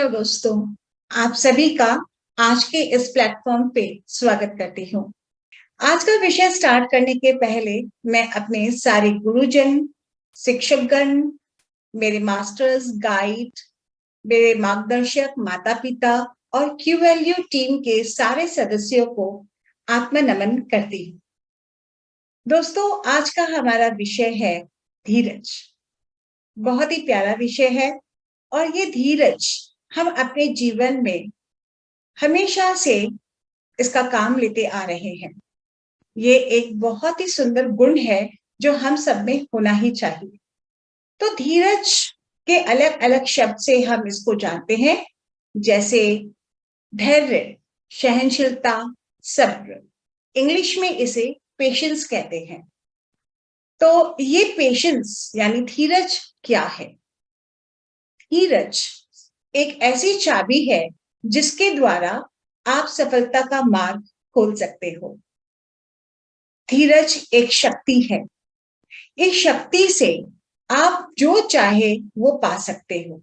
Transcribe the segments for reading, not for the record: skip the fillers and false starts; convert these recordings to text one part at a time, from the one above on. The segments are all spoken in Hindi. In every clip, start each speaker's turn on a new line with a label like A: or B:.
A: हेलो दोस्तों, आप सभी का आज के इस प्लेटफॉर्म पे स्वागत करती हूँ। आज का विषय स्टार्ट करने के पहले मैं अपने सारे गुरुजन, शिक्षकगण, मेरे मास्टर्स, गाइड, मेरे मार्गदर्शक, माता-पिता और क्यूएलयू टीम के सारे सदस्यों को आत्मनमन करती हूँ। दोस्तों, आज का हमारा विषय है धीरज। बहुत ही प्यारा विषय है और ये धीरज हम अपने जीवन में हमेशा से इसका काम लेते आ रहे हैं। ये एक बहुत ही सुंदर गुण है जो हम सब में होना ही चाहिए। तो धीरज के अलग अलग शब्द से हम इसको जानते हैं, जैसे धैर्य, सहनशीलता, सब्र। इंग्लिश में इसे पेशेंस कहते हैं। तो ये पेशेंस यानी धीरज क्या है? धीरज एक ऐसी चाबी है जिसके द्वारा आप सफलता का मार्ग खोल सकते हो। धीरज एक शक्ति है। इस शक्ति से आप जो चाहे वो पा सकते हो।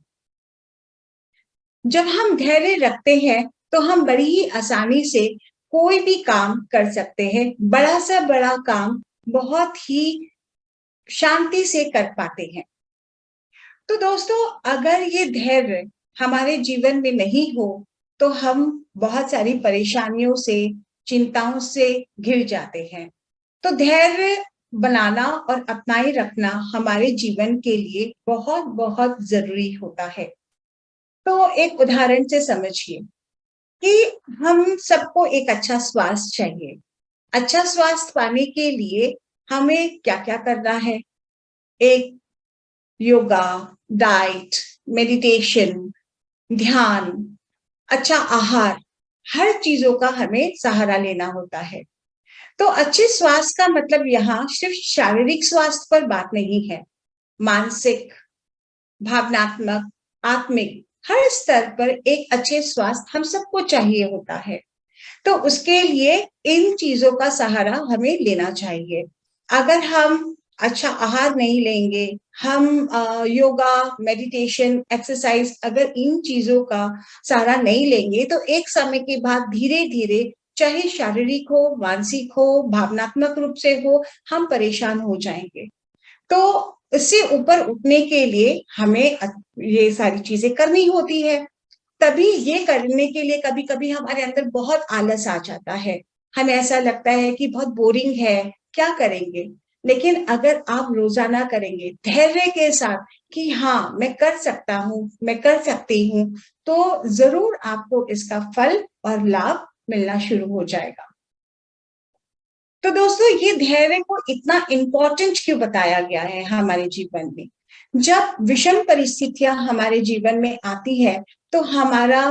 A: जब हम धैर्य रखते हैं तो हम बड़ी ही आसानी से कोई भी काम कर सकते हैं। बड़ा सा बड़ा काम बहुत ही शांति से कर पाते हैं। तो दोस्तों, अगर ये धैर्य हमारे जीवन में नहीं हो तो हम बहुत सारी परेशानियों से, चिंताओं से घिर जाते हैं। तो धैर्य बनाना और अपनाए रखना हमारे जीवन के लिए बहुत बहुत जरूरी होता है। तो एक उदाहरण से समझिए कि हम सबको एक अच्छा स्वास्थ्य चाहिए। अच्छा स्वास्थ्य पाने के लिए हमें क्या क्या करना है? एक योगा, डाइट, मेडिटेशन, ध्यान, अच्छा आहार, हर चीजों का हमें सहारा लेना होता है। तो अच्छे स्वास्थ्य का मतलब यहाँ सिर्फ शारीरिक स्वास्थ्य पर बात नहीं है। मानसिक, भावनात्मक, आत्मिक, हर स्तर पर एक अच्छे स्वास्थ्य हम सबको चाहिए होता है। तो उसके लिए इन चीजों का सहारा हमें लेना चाहिए। अगर हम अच्छा आहार नहीं लेंगे, हम योगा, मेडिटेशन, एक्सरसाइज अगर इन चीजों का सहारा नहीं लेंगे तो एक समय के बाद धीरे धीरे, चाहे शारीरिक हो, मानसिक हो, भावनात्मक रूप से हो, हम परेशान हो जाएंगे। तो इससे ऊपर उठने के लिए हमें ये सारी चीजें करनी होती है। तभी ये करने के लिए कभी कभी हमारे अंदर बहुत आलस आ जाता है। हमें ऐसा लगता है कि बहुत बोरिंग है, क्या करेंगे। लेकिन अगर आप रोजाना करेंगे धैर्य के साथ कि हाँ मैं कर सकता हूँ, मैं कर सकती हूँ, तो जरूर आपको इसका फल और लाभ मिलना शुरू हो जाएगा। तो दोस्तों, ये धैर्य को इतना इम्पोर्टेंट क्यों बताया गया है हमारे जीवन में? जब विषम परिस्थितियां हमारे जीवन में आती है तो हमारा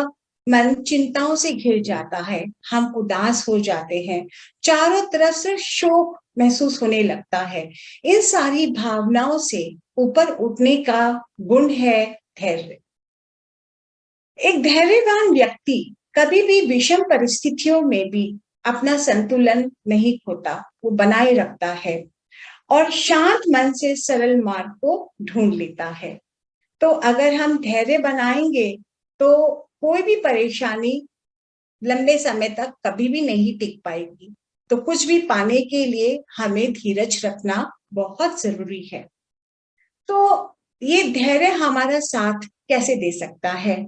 A: मन चिंताओं से घिर जाता है, हम उदास हो जाते हैं, चारों तरफ से शोक महसूस होने लगता है। इन सारी भावनाओं से ऊपर उठने का गुण है धैर्य। एक धैर्यवान व्यक्ति कभी भी विषम परिस्थितियों में भी अपना संतुलन नहीं खोता, वो बनाए रखता है और शांत मन से सरल मार्ग को ढूंढ लेता है। तो अगर हम धैर्य बनाएंगे तो कोई भी परेशानी लंबे समय तक कभी भी नहीं टिक पाएगी। तो कुछ भी पाने के लिए हमें धीरज रखना बहुत जरूरी है। तो ये धैर्य हमारा साथ कैसे दे सकता है?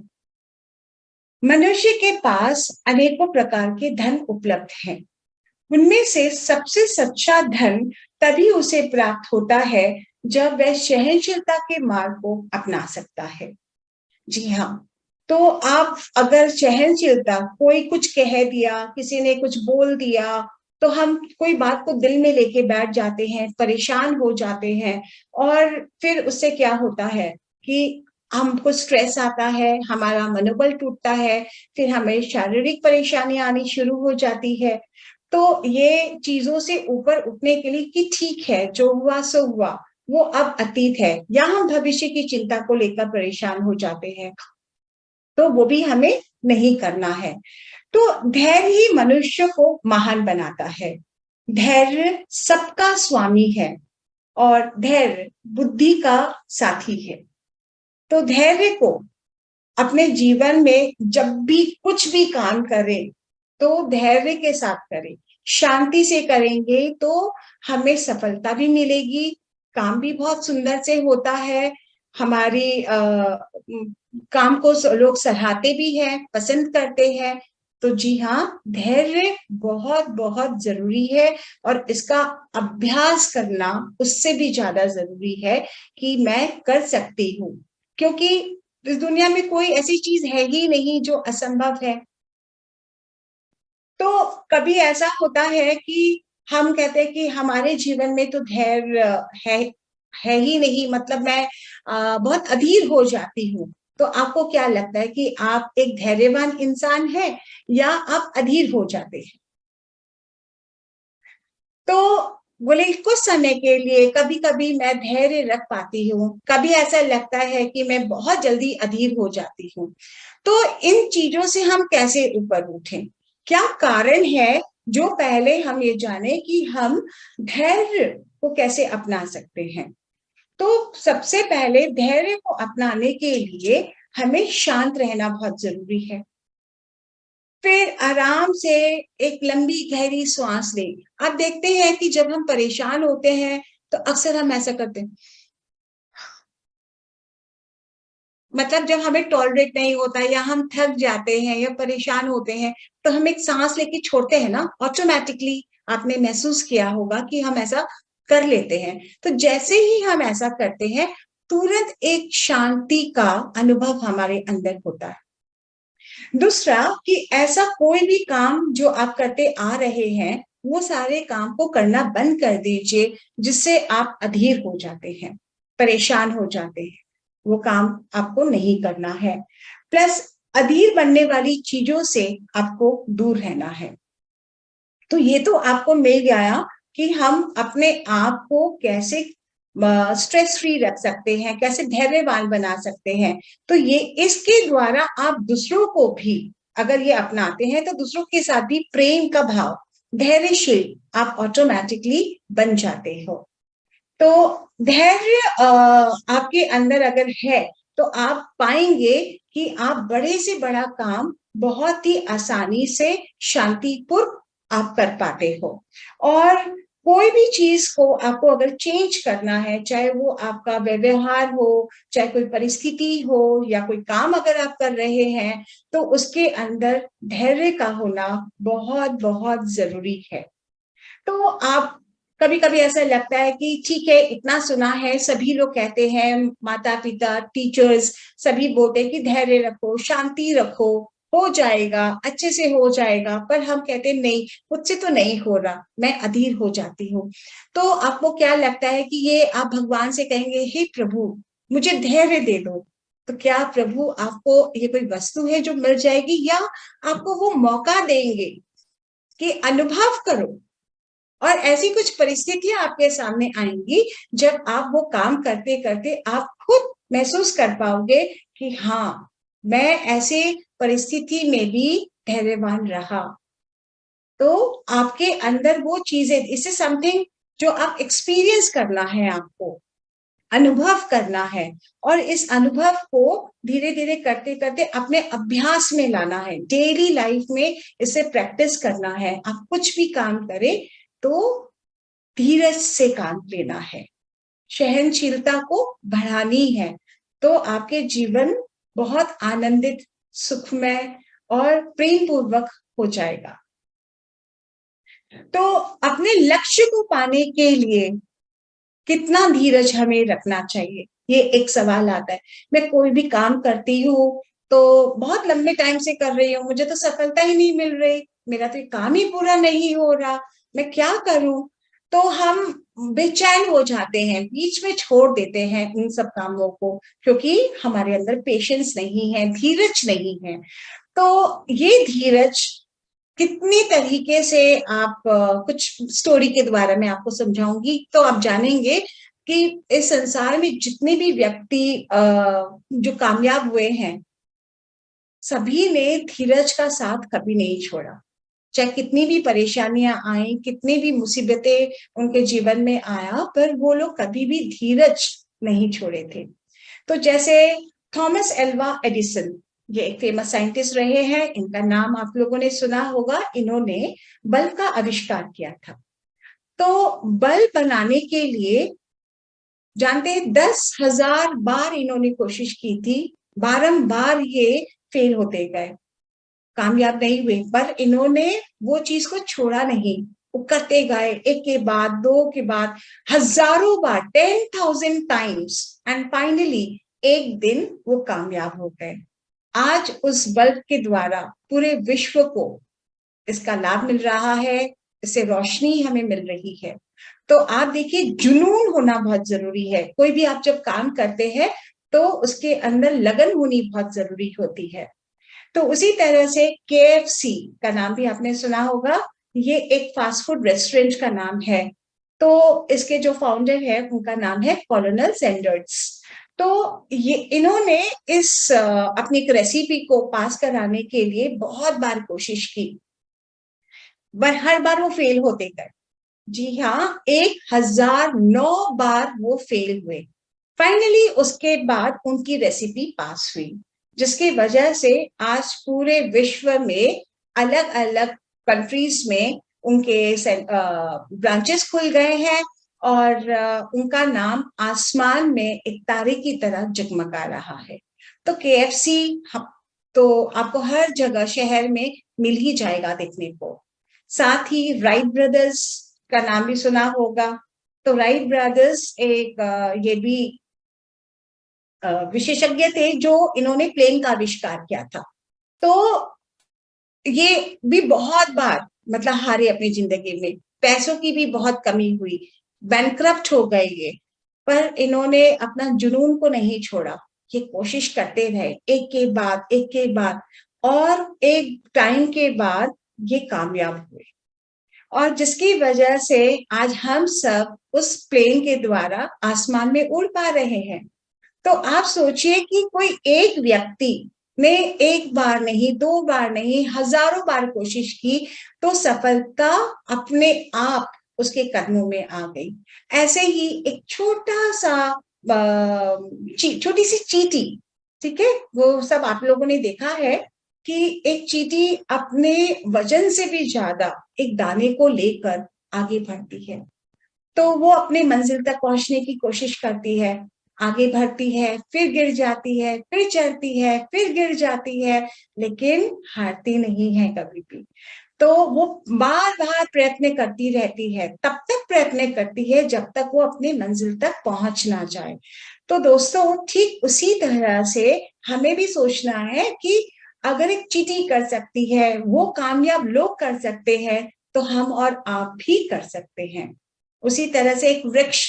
A: मनुष्य के पास अनेकों प्रकार के धन उपलब्ध हैं। उनमें से सबसे सच्चा धन तभी उसे प्राप्त होता है जब वह सहनशीलता के मार्ग को अपना सकता है। जी हाँ, तो आप अगर सहनशीलता, कोई कुछ कह दिया, किसी ने कुछ बोल दिया, तो हम कोई बात को दिल में लेके बैठ जाते हैं, परेशान हो जाते हैं और फिर उससे क्या होता है कि हमको स्ट्रेस आता है, हमारा मनोबल टूटता है, फिर हमें शारीरिक परेशानी आनी शुरू हो जाती है। तो ये चीजों से ऊपर उठने के लिए कि ठीक है, जो हुआ सो हुआ, वो अब अतीत है, या हम भविष्य की चिंता को लेकर परेशान हो जाते हैं, तो वो भी हमें नहीं करना है। तो धैर्य ही मनुष्य को महान बनाता है। धैर्य सबका स्वामी है और धैर्य बुद्धि का साथी है। तो धैर्य को अपने जीवन में जब भी कुछ भी काम करें तो धैर्य के साथ करें, शांति से करेंगे तो हमें सफलता भी मिलेगी, काम भी बहुत सुंदर से होता है, हमारी काम को लोग सराहते भी हैं, पसंद करते हैं। तो जी हाँ, धैर्य बहुत बहुत जरूरी है और इसका अभ्यास करना उससे भी ज्यादा जरूरी है कि मैं कर सकती हूँ, क्योंकि इस दुनिया में कोई ऐसी चीज है ही नहीं जो असंभव है। तो कभी ऐसा होता है कि हम कहते हैं कि हमारे जीवन में तो धैर्य है है ही नहीं, मतलब मैं बहुत अधीर हो जाती हूँ। तो आपको क्या लगता है कि आप एक धैर्यवान इंसान है या आप अधीर हो जाते हैं? तो बोले कुछ समय के लिए कभी कभी मैं धैर्य रख पाती हूँ, कभी ऐसा लगता है कि मैं बहुत जल्दी अधीर हो जाती हूँ। तो इन चीजों से हम कैसे ऊपर उठें? क्या कारण है जो पहले हम ये जाने कि हम धैर्य को कैसे अपना सकते हैं? तो सबसे पहले धैर्य को अपनाने के लिए हमें शांत रहना बहुत जरूरी है। फिर आराम से एक लंबी गहरी सांस लें। आप देखते हैं कि जब हम परेशान होते हैं तो अक्सर हम ऐसा करते हैं, मतलब जब हमें टॉलरेट नहीं होता या हम थक जाते हैं या परेशान होते हैं तो हम एक सांस लेके छोड़ते हैं ना, ऑटोमेटिकली। आपने महसूस किया होगा कि हम ऐसा कर लेते हैं। तो जैसे ही हम ऐसा करते हैं तुरंत एक शांति का अनुभव हमारे अंदर होता है। दूसरा कि ऐसा कोई भी काम जो आप करते आ रहे हैं वो सारे काम को करना बंद कर दीजिए जिससे आप अधीर हो जाते हैं, परेशान हो जाते हैं। वो काम आपको नहीं करना है। प्लस अधीर बनने वाली चीजों से आपको दूर रहना है। तो ये तो आपको मिल गया कि हम अपने आप को कैसे स्ट्रेस फ्री रख सकते हैं, कैसे धैर्यवान बना सकते हैं। तो ये इसके द्वारा आप दूसरों को भी अगर ये अपनाते हैं तो दूसरों के साथ भी प्रेम का भाव, धैर्यशील आप ऑटोमेटिकली बन जाते हो। तो धैर्य आपके अंदर अगर है तो आप पाएंगे कि आप बड़े से बड़ा काम बहुत ही आसानी से शांतिपूर्वक आप कर पाते हो। और कोई भी चीज को आपको अगर चेंज करना है, चाहे वो आपका व्यवहार हो, चाहे कोई परिस्थिति हो या कोई काम अगर आप कर रहे हैं, तो उसके अंदर धैर्य का होना बहुत बहुत जरूरी है। तो आप कभी कभी ऐसा लगता है कि ठीक है, इतना सुना है, सभी लोग कहते हैं, माता पिता टीचर्स सभी बोलते हैं कि धैर्य रखो, शांति रखो, हो जाएगा, अच्छे से हो जाएगा। पर हम कहते हैं नहीं, मुझसे तो नहीं हो रहा, मैं अधीर हो जाती हूँ। तो आपको क्या लगता है कि ये आप भगवान से कहेंगे हे प्रभु मुझे धैर्य दे दो, तो क्या प्रभु आपको ये कोई वस्तु है जो मिल जाएगी या आपको वो मौका देंगे कि अनुभव करो? और ऐसी कुछ परिस्थितियां आपके सामने आएंगी जब आप वो काम करते करते आप खुद महसूस कर पाओगे कि हाँ, मैं ऐसे परिस्थिति में भी धैर्यवान रहा। तो आपके अंदर वो चीजें, इससे समथिंग जो आप एक्सपीरियंस करना है, आपको अनुभव करना है। और इस अनुभव को धीरे धीरे करते करते अपने अभ्यास में लाना है, डेली लाइफ में इसे प्रैक्टिस करना है। आप कुछ भी काम करें तो धीरज से काम लेना है, सहनशीलता को बढ़ानी है, तो आपके जीवन बहुत आनंदित, सुखमय और प्रेम पूर्वक हो जाएगा। तो अपने लक्ष्य को पाने के लिए कितना धीरज हमें रखना चाहिए, ये एक सवाल आता है। मैं कोई भी काम करती हूँ तो बहुत लंबे टाइम से कर रही हूँ, मुझे तो सफलता ही नहीं मिल रही, मेरा तो काम ही पूरा नहीं हो रहा, मैं क्या करूं? तो हम बेचैन हो जाते हैं, बीच में छोड़ देते हैं इन सब कामों को, क्योंकि हमारे अंदर पेशेंस नहीं है, धीरज नहीं है। तो ये धीरज कितनी तरीके से आप कुछ स्टोरी के द्वारा मैं आपको समझाऊंगी तो आप जानेंगे कि इस संसार में जितने भी व्यक्ति जो कामयाब हुए हैं, सभी ने धीरज का साथ कभी नहीं छोड़ा। चाहे कितनी भी परेशानियां आई, कितनी भी मुसीबतें उनके जीवन में आया, पर वो लोग कभी भी धीरज नहीं छोड़े थे। तो जैसे थॉमस एल्वा एडिसन, ये एक फेमस साइंटिस्ट रहे हैं, इनका नाम आप लोगों ने सुना होगा। इन्होंने बल्ब का आविष्कार किया था। तो बल्ब बनाने के लिए जानते हैं 10,000 बार इन्होंने कोशिश की थी, बारंबार ये फेल होते गए, कामयाब नहीं हुए, पर इन्होंने वो चीज को छोड़ा नहीं, वो करते गए, एक के बाद दो के बाद हजारों बार, 10,000 टाइम्स, एंड फाइनली एक दिन वो कामयाब हो गए। आज उस बल्ब के द्वारा पूरे विश्व को इसका लाभ मिल रहा है, इससे रोशनी हमें मिल रही है। तो आप देखिए, जुनून होना बहुत जरूरी है। कोई भी आप जब काम करते हैं तो उसके अंदर लगन होनी बहुत जरूरी होती है। तो उसी तरह से KFC का नाम भी आपने सुना होगा। ये एक फास्ट फूड रेस्टोरेंट का नाम है। तो इसके जो फाउंडर है उनका नाम है कॉलोनल सैंडर्स। तो ये इन्होंने इस अपनी एक रेसिपी को पास कराने के लिए बहुत बार कोशिश की, पर हर बार वो फेल होते गए। जी हाँ, 1009 बार वो फेल हुए। फाइनली उसके बाद उनकी रेसिपी पास हुई, जिसकी वजह से आज पूरे विश्व में अलग अलग कंट्रीज में उनके ब्रांचेस खुल गए हैं, और उनका नाम आसमान में एक तारे की तरह जगमगा रहा है। तो KFC तो आपको हर जगह शहर में मिल ही जाएगा देखने को। साथ ही राइट ब्रदर्स का नाम भी सुना होगा। तो राइट ब्रदर्स एक ये भी विशेषज्ञ थे जो इन्होंने प्लेन का आविष्कार किया था। तो ये भी बहुत बार मतलब हारे अपनी जिंदगी में, पैसों की भी बहुत कमी हुई, बैंकरप्ट हो गए ये, पर इन्होंने अपना जुनून को नहीं छोड़ा, ये कोशिश करते रहे, एक के बाद एक के बाद, और एक टाइम के बाद ये कामयाब हुए, और जिसकी वजह से आज हम सब उस प्लेन के द्वारा आसमान में उड़ पा रहे हैं। तो आप सोचिए कि कोई एक व्यक्ति ने एक बार नहीं, दो बार नहीं, हजारों बार कोशिश की, तो सफलता अपने आप उसके कदमों में आ गई। ऐसे ही एक छोटा सा छोटी सी चींटी, ठीक है, वो सब आप लोगों ने देखा है कि एक चींटी अपने वजन से भी ज्यादा एक दाने को लेकर आगे बढ़ती है। तो वो अपने मंजिल तक पहुंचने की कोशिश करती है, आगे बढ़ती है, फिर गिर जाती है, फिर चलती है, फिर गिर जाती है, लेकिन हारती नहीं है कभी भी। तो वो बार बार प्रयत्न करती रहती है, तब तक प्रयत्न करती है जब तक वो अपने मंजिल तक पहुंच ना जाए। तो दोस्तों, ठीक उसी तरह से हमें भी सोचना है कि अगर एक चींटी कर सकती है, वो कामयाब लोग कर सकते हैं, तो हम और आप भी कर सकते हैं। उसी तरह से एक वृक्ष,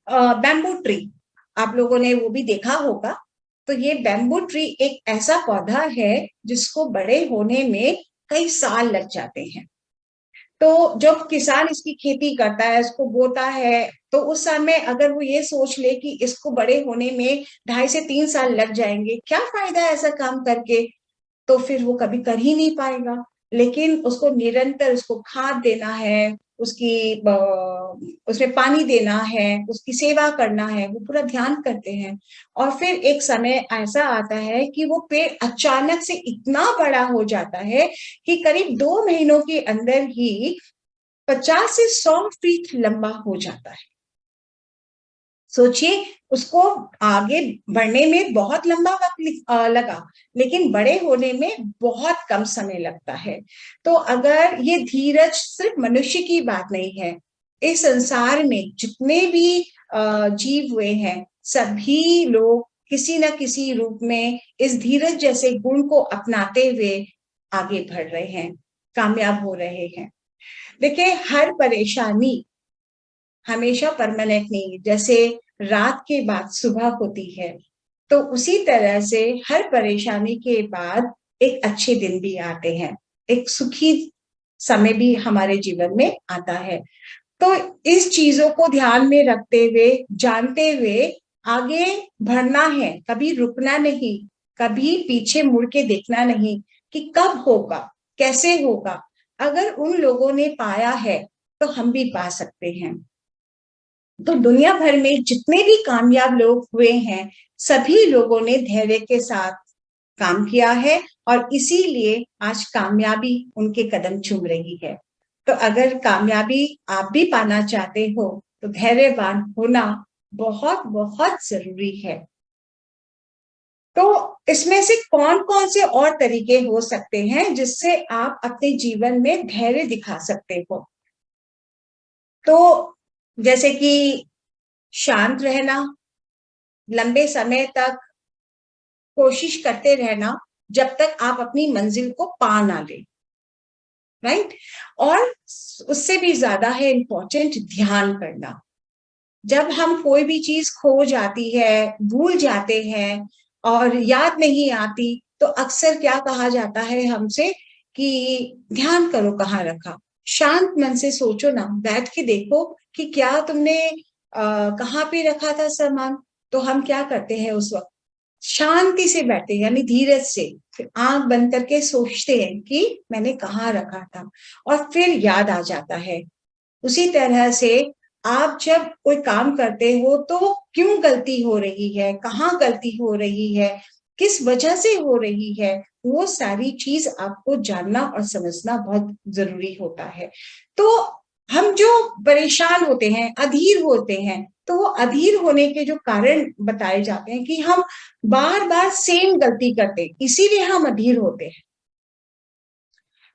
A: बैम्बू ट्री, आप लोगों ने वो भी देखा होगा। तो ये बैम्बू ट्री एक ऐसा पौधा है जिसको बड़े होने में कई साल लग जाते हैं। तो जब किसान इसकी खेती करता है, इसको बोता है, तो उस समय अगर वो ये सोच ले कि इसको बड़े होने में 2.5 से 3 साल लग जाएंगे, क्या फायदा है ऐसा काम करके, तो फिर वो कभी कर ही नहीं पाएगा। लेकिन उसको निरंतर उसको खाद देना है, उसकी उसमें पानी देना है, उसकी सेवा करना है, वो पूरा ध्यान करते हैं, और फिर एक समय ऐसा आता है कि वो पेड़ अचानक से इतना बड़ा हो जाता है कि करीब 2 महीनों के अंदर ही 50 से 100 फीट लंबा हो जाता है। सोचिए, उसको आगे बढ़ने में बहुत लंबा वक्त लगा, लेकिन बड़े होने में बहुत कम समय लगता है। तो अगर ये धीरज सिर्फ मनुष्य की बात नहीं है, इस संसार में जितने भी जीव हुए हैं, सभी लोग किसी न किसी रूप में इस धीरज जैसे गुण को अपनाते हुए आगे बढ़ रहे हैं, कामयाब हो रहे हैं। देखिए, हर परेशानी हमेशा परमानेंट नहीं, जैसे रात के बाद सुबह होती है, तो उसी तरह से हर परेशानी के बाद एक अच्छे दिन भी आते हैं, एक सुखी समय भी हमारे जीवन में आता है। तो इस चीजों को ध्यान में रखते हुए, जानते हुए आगे बढ़ना है, कभी रुकना नहीं, कभी पीछे मुड़ के देखना नहीं कि कब होगा, कैसे होगा। अगर उन लोगों ने पाया है तो हम भी पा सकते हैं। तो दुनिया भर में जितने भी कामयाब लोग हुए हैं, सभी लोगों ने धैर्य के साथ काम किया है और इसीलिए आज कामयाबी उनके कदम चूम रही है। तो अगर कामयाबी आप भी पाना चाहते हो तो धैर्यवान होना बहुत बहुत जरूरी है। तो इसमें से कौन कौन से और तरीके हो सकते हैं जिससे आप अपने जीवन में धैर्य दिखा सकते हो? तो जैसे कि शांत रहना, लंबे समय तक कोशिश करते रहना जब तक आप अपनी मंजिल को पा ना ले, राइट। और उससे भी ज्यादा है इम्पोर्टेंट ध्यान करना। जब हम कोई भी चीज खो जाती है, भूल जाते हैं और याद नहीं आती, तो अक्सर क्या कहा जाता है हमसे कि ध्यान करो कहाँ रखा। शांत मन से सोचो ना, बैठ के देखो कि क्या तुमने कहाँ पे रखा था सामान। तो हम क्या करते हैं उस वक्त, शांति से बैठे यानी धीरज से फिर आंख बंद करके सोचते हैं कि मैंने कहाँ रखा था, और फिर याद आ जाता है। उसी तरह से आप जब कोई काम करते हो तो क्यों गलती हो रही है, कहाँ गलती हो रही है, किस वजह से हो रही है, वो सारी चीज आपको जानना और समझना बहुत जरूरी होता है। तो हम जो परेशान होते हैं, अधीर होते हैं, तो वो अधीर होने के जो कारण बताए जाते हैं कि हम बार बार सेम गलती करते हैं, इसीलिए हम अधीर होते हैं,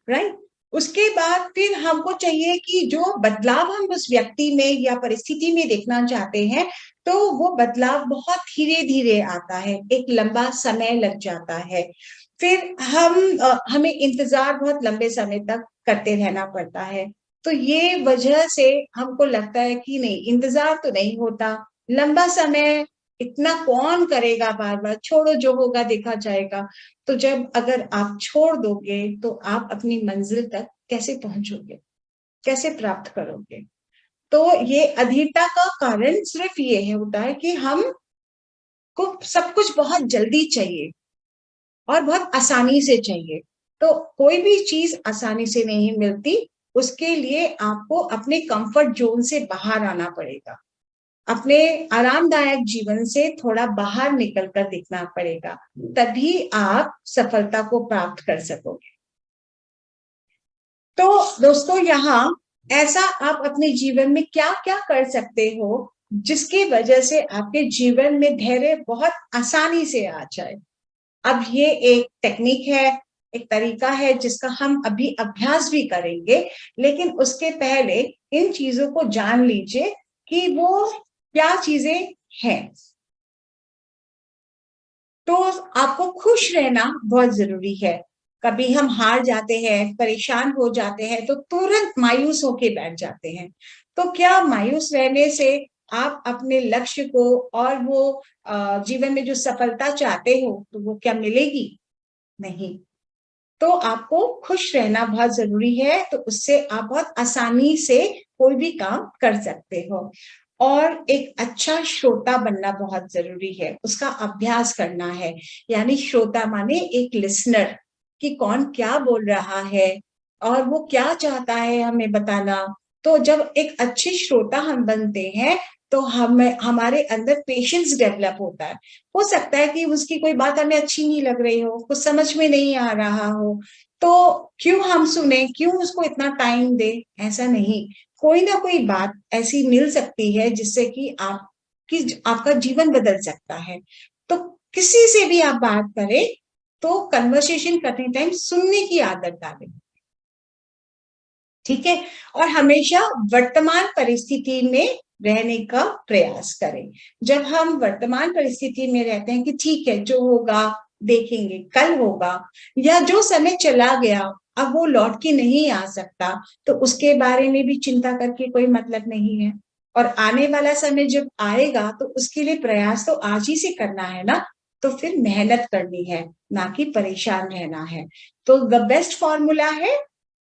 A: राइट। उसके बाद फिर हमको चाहिए कि जो बदलाव हम उस व्यक्ति में या परिस्थिति में देखना चाहते हैं, तो वो बदलाव बहुत धीरे धीरे आता है, एक लंबा समय लग जाता है। फिर हमें इंतजार बहुत लंबे समय तक करते रहना पड़ता है। तो ये वजह से हमको लगता है कि नहीं, इंतजार तो नहीं होता, लंबा समय इतना कौन करेगा, बार बार छोड़ो, जो होगा देखा जाएगा। तो जब अगर आप छोड़ दोगे तो आप अपनी मंजिल तक कैसे पहुंचोगे, कैसे प्राप्त करोगे? तो ये अधीरता का कारण सिर्फ ये है होता है कि हम को सब कुछ बहुत जल्दी चाहिए और बहुत आसानी से चाहिए। तो कोई भी चीज आसानी से नहीं मिलती, उसके लिए आपको अपने कंफर्ट जोन से बाहर आना पड़ेगा, अपने आरामदायक जीवन से थोड़ा बाहर निकलकर दिखना पड़ेगा, तभी आप सफलता को प्राप्त कर सकोगे। तो दोस्तों, यहाँ ऐसा आप अपने जीवन में क्या क्या कर सकते हो जिसकी वजह से आपके जीवन में धैर्य बहुत आसानी से आ जाए। अब ये एक टेक्निक है, एक तरीका है जिसका हम अभी अभ्यास भी करेंगे, लेकिन उसके पहले इन चीजों को जान लीजिए कि वो क्या चीजें हैं। तो आपको खुश रहना बहुत जरूरी है। कभी हम हार जाते हैं, परेशान हो जाते हैं, तो तुरंत मायूस होके बैठ जाते हैं। तो क्या मायूस रहने से आप अपने लक्ष्य को और वो जीवन में जो सफलता चाहते हो तो वो क्या मिलेगी? नहीं। तो आपको खुश रहना बहुत जरूरी है, तो उससे आप बहुत आसानी से कोई भी काम कर सकते हो। और एक अच्छा श्रोता बनना बहुत जरूरी है, उसका अभ्यास करना है। यानी श्रोता माने एक लिसनर, कि कौन क्या बोल रहा है और वो क्या चाहता है हमें बताना। तो जब एक अच्छे श्रोता हम बनते हैं तो हमारे अंदर पेशेंस डेवलप होता है। हो सकता है कि उसकी कोई बात हमें अच्छी नहीं लग रही हो, कुछ समझ में नहीं आ रहा हो, तो क्यों हम सुने, क्यों उसको इतना टाइम दे? ऐसा नहीं, कोई ना कोई बात ऐसी मिल सकती है जिससे कि आपका जीवन बदल सकता है। तो किसी से भी आप बात करें तो कन्वर्सेशन करते टाइम सुनने की आदत डालें, ठीक है। और हमेशा वर्तमान परिस्थिति में रहने का प्रयास करें। जब हम वर्तमान परिस्थिति में रहते हैं कि ठीक है, जो होगा देखेंगे, कल होगा, या जो समय चला गया अब वो लौट के नहीं आ सकता, तो उसके बारे में भी चिंता करके कोई मतलब नहीं है। और आने वाला समय जब आएगा तो उसके लिए प्रयास तो आज ही से करना है ना। तो फिर मेहनत करनी है, ना कि परेशान रहना है। तो द बेस्ट फॉर्मूला है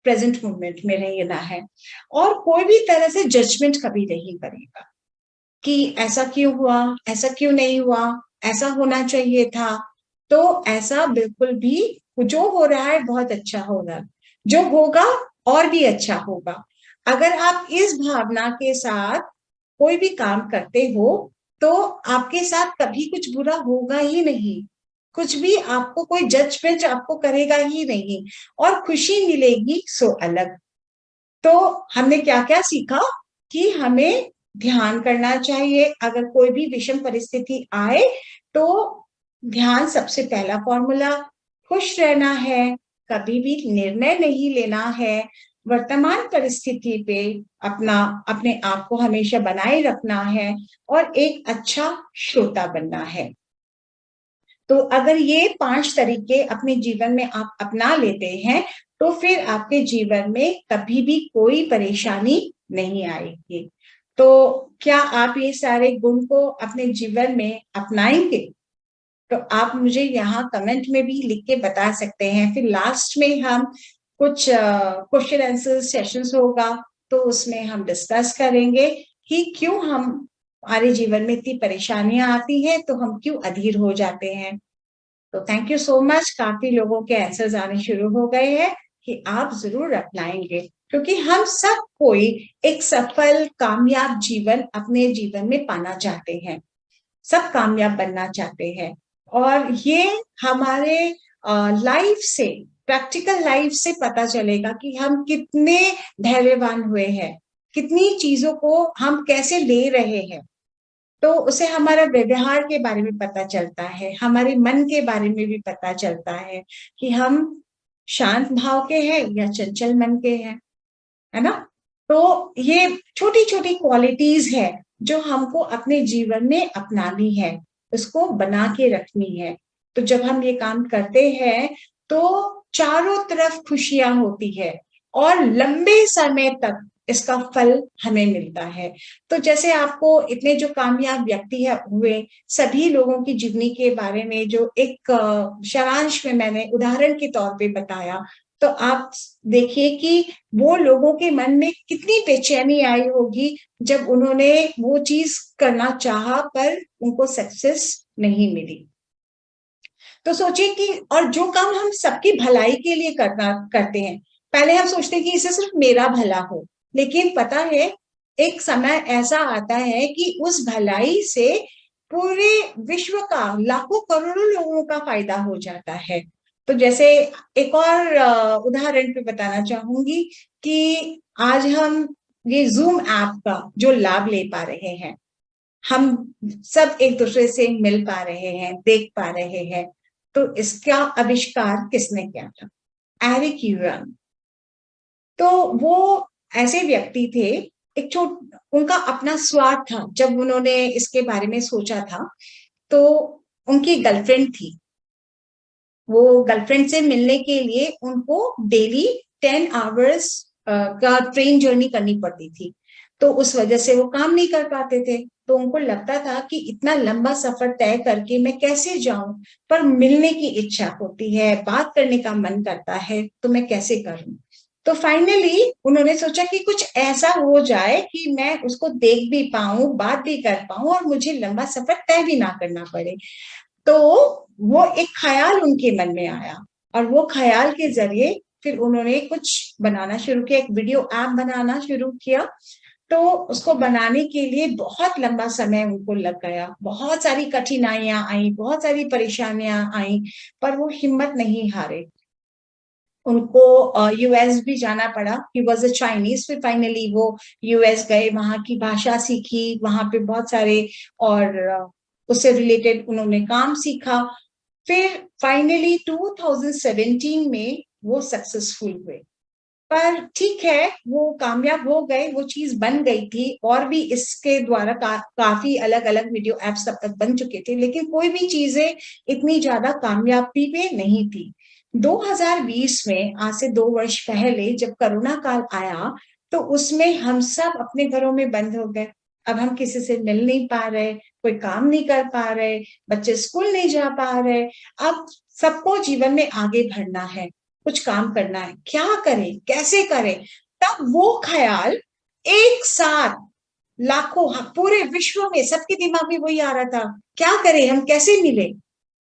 A: प्रेजेंट मोमेंट में रहना है। और कोई भी तरह से जजमेंट कभी नहीं करेगा कि ऐसा क्यों हुआ, ऐसा क्यों नहीं हुआ, ऐसा होना चाहिए था। तो ऐसा बिल्कुल भी, जो हो रहा है बहुत अच्छा हो रहा है, जो होगा और भी अच्छा होगा। अगर आप इस भावना के साथ कोई भी काम करते हो तो आपके साथ कभी कुछ बुरा होगा ही नहीं, कुछ भी आपको कोई जजमेंट आपको करेगा ही नहीं, और खुशी मिलेगी सो अलग। तो हमने क्या क्या सीखा कि हमें ध्यान करना चाहिए, अगर कोई भी विषम परिस्थिति आए तो ध्यान सबसे पहला फॉर्मूला, खुश रहना है, कभी भी निर्णय नहीं लेना है, वर्तमान परिस्थिति पे अपने आप को हमेशा बनाए रखना है, और एक अच्छा श्रोता बनना है। तो अगर ये 5 तरीके अपने जीवन में आप अपना लेते हैं तो फिर आपके जीवन में कभी भी कोई परेशानी नहीं आएगी। तो क्या आप ये सारे गुण को अपने जीवन में अपनाएंगे? तो आप मुझे यहाँ कमेंट में भी लिख के बता सकते हैं। फिर लास्ट में हम कुछ क्वेश्चन आंसर सेशंस होगा, तो उसमें हम डिस्कस करेंगे कि क्यों हमारे जीवन में इतनी परेशानियां आती हैं, तो हम क्यों अधीर हो जाते हैं। तो थैंक यू सो मच। काफी लोगों के आंसर्स आने शुरू हो गए हैं कि आप जरूर अपनाएंगे, क्योंकि हम सब कोई एक सफल कामयाब जीवन अपने जीवन में पाना चाहते हैं, सब कामयाब बनना चाहते हैं। और ये हमारे लाइफ से, प्रैक्टिकल लाइफ से पता चलेगा कि हम कितने धैर्यवान हुए हैं, कितनी चीजों को हम कैसे ले रहे हैं। तो उसे हमारा व्यवहार के बारे में पता चलता है, हमारे मन के बारे में भी पता चलता है कि हम शांत भाव के हैं या चंचल मन के हैं, है ना। तो ये छोटी छोटी क्वालिटीज है जो हमको अपने जीवन में अपनानी है, उसको बना के रखनी है। तो जब हम ये काम करते हैं तो चारों तरफ खुशियां होती है और लंबे समय तक इसका फल हमें मिलता है। तो जैसे आपको इतने जो कामयाब व्यक्ति है हुए, सभी लोगों की जीवनी के बारे में जो एक सारांश में मैंने उदाहरण के तौर पे बताया, तो आप देखिए कि वो लोगों के मन में कितनी बेचैनी आई होगी जब उन्होंने वो चीज करना चाहा पर उनको सक्सेस नहीं मिली। तो सोचिए कि, और जो काम हम सबकी भलाई के लिए करते हैं, पहले हम सोचते हैं कि इससे सिर्फ मेरा भला हो, लेकिन पता है एक समय ऐसा आता है कि उस भलाई से पूरे विश्व का लाखों करोड़ों लोगों का फायदा हो जाता है। तो जैसे एक और उदाहरण पे बताना चाहूंगी कि आज हम ये जूम ऐप का जो लाभ ले पा रहे हैं, हम सब एक दूसरे से मिल पा रहे हैं, देख पा रहे हैं, तो इसका आविष्कार किसने किया था? एरिक यूरान। तो वो ऐसे व्यक्ति थे, उनका अपना स्वार्थ था। जब उन्होंने इसके बारे में सोचा था तो उनकी गर्लफ्रेंड थी, वो गर्लफ्रेंड से मिलने के लिए उनको डेली 10 आवर्स का ट्रेन जर्नी करनी पड़ती थी, तो उस वजह से वो काम नहीं कर पाते थे। तो उनको लगता था कि इतना लंबा सफर तय करके मैं कैसे जाऊं, पर मिलने की इच्छा होती है, बात करने का मन करता है, तो मैं कैसे करूं। तो फाइनली उन्होंने सोचा कि कुछ ऐसा हो जाए कि मैं उसको देख भी पाऊं, बात भी कर पाऊं, और मुझे लंबा सफर तय भी ना करना पड़े। तो वो एक ख्याल उनके मन में आया, और वो ख्याल के जरिए फिर उन्होंने कुछ बनाना शुरू किया, एक वीडियो ऐप बनाना शुरू किया। तो उसको बनाने के लिए बहुत लंबा समय उनको लग गया, बहुत सारी कठिनाइयां आई, बहुत सारी परेशानियां आई, पर वो हिम्मत नहीं हारे। उनको यूएस भी जाना पड़ा, ही वॉज अ चाइनीज। फिर फाइनली वो यूएस गए, वहां की भाषा सीखी, वहां पे बहुत सारे और उससे रिलेटेड उन्होंने काम सीखा। फिर फाइनली 2017 में वो सक्सेसफुल हुए। पर ठीक है, वो कामयाब हो गए, वो चीज बन गई थी, और भी इसके द्वारा काफी अलग अलग वीडियो एप्स तब तक बन चुके थे, लेकिन कोई भी चीजें इतनी ज्यादा कामयाबी पे नहीं थी। 2020 में, आज से 2 वर्ष पहले जब कोरोना काल आया, तो उसमें हम सब अपने घरों में बंद हो गए। अब हम किसी से मिल नहीं पा रहे, कोई काम नहीं कर पा रहे, बच्चे स्कूल नहीं जा पा रहे। अब सबको जीवन में आगे बढ़ना है, कुछ काम करना है, क्या करें, कैसे करें। तब वो ख्याल एक साथ लाखों, पूरे विश्व में सबके दिमाग में वही आ रहा था, क्या करें, हम कैसे मिले।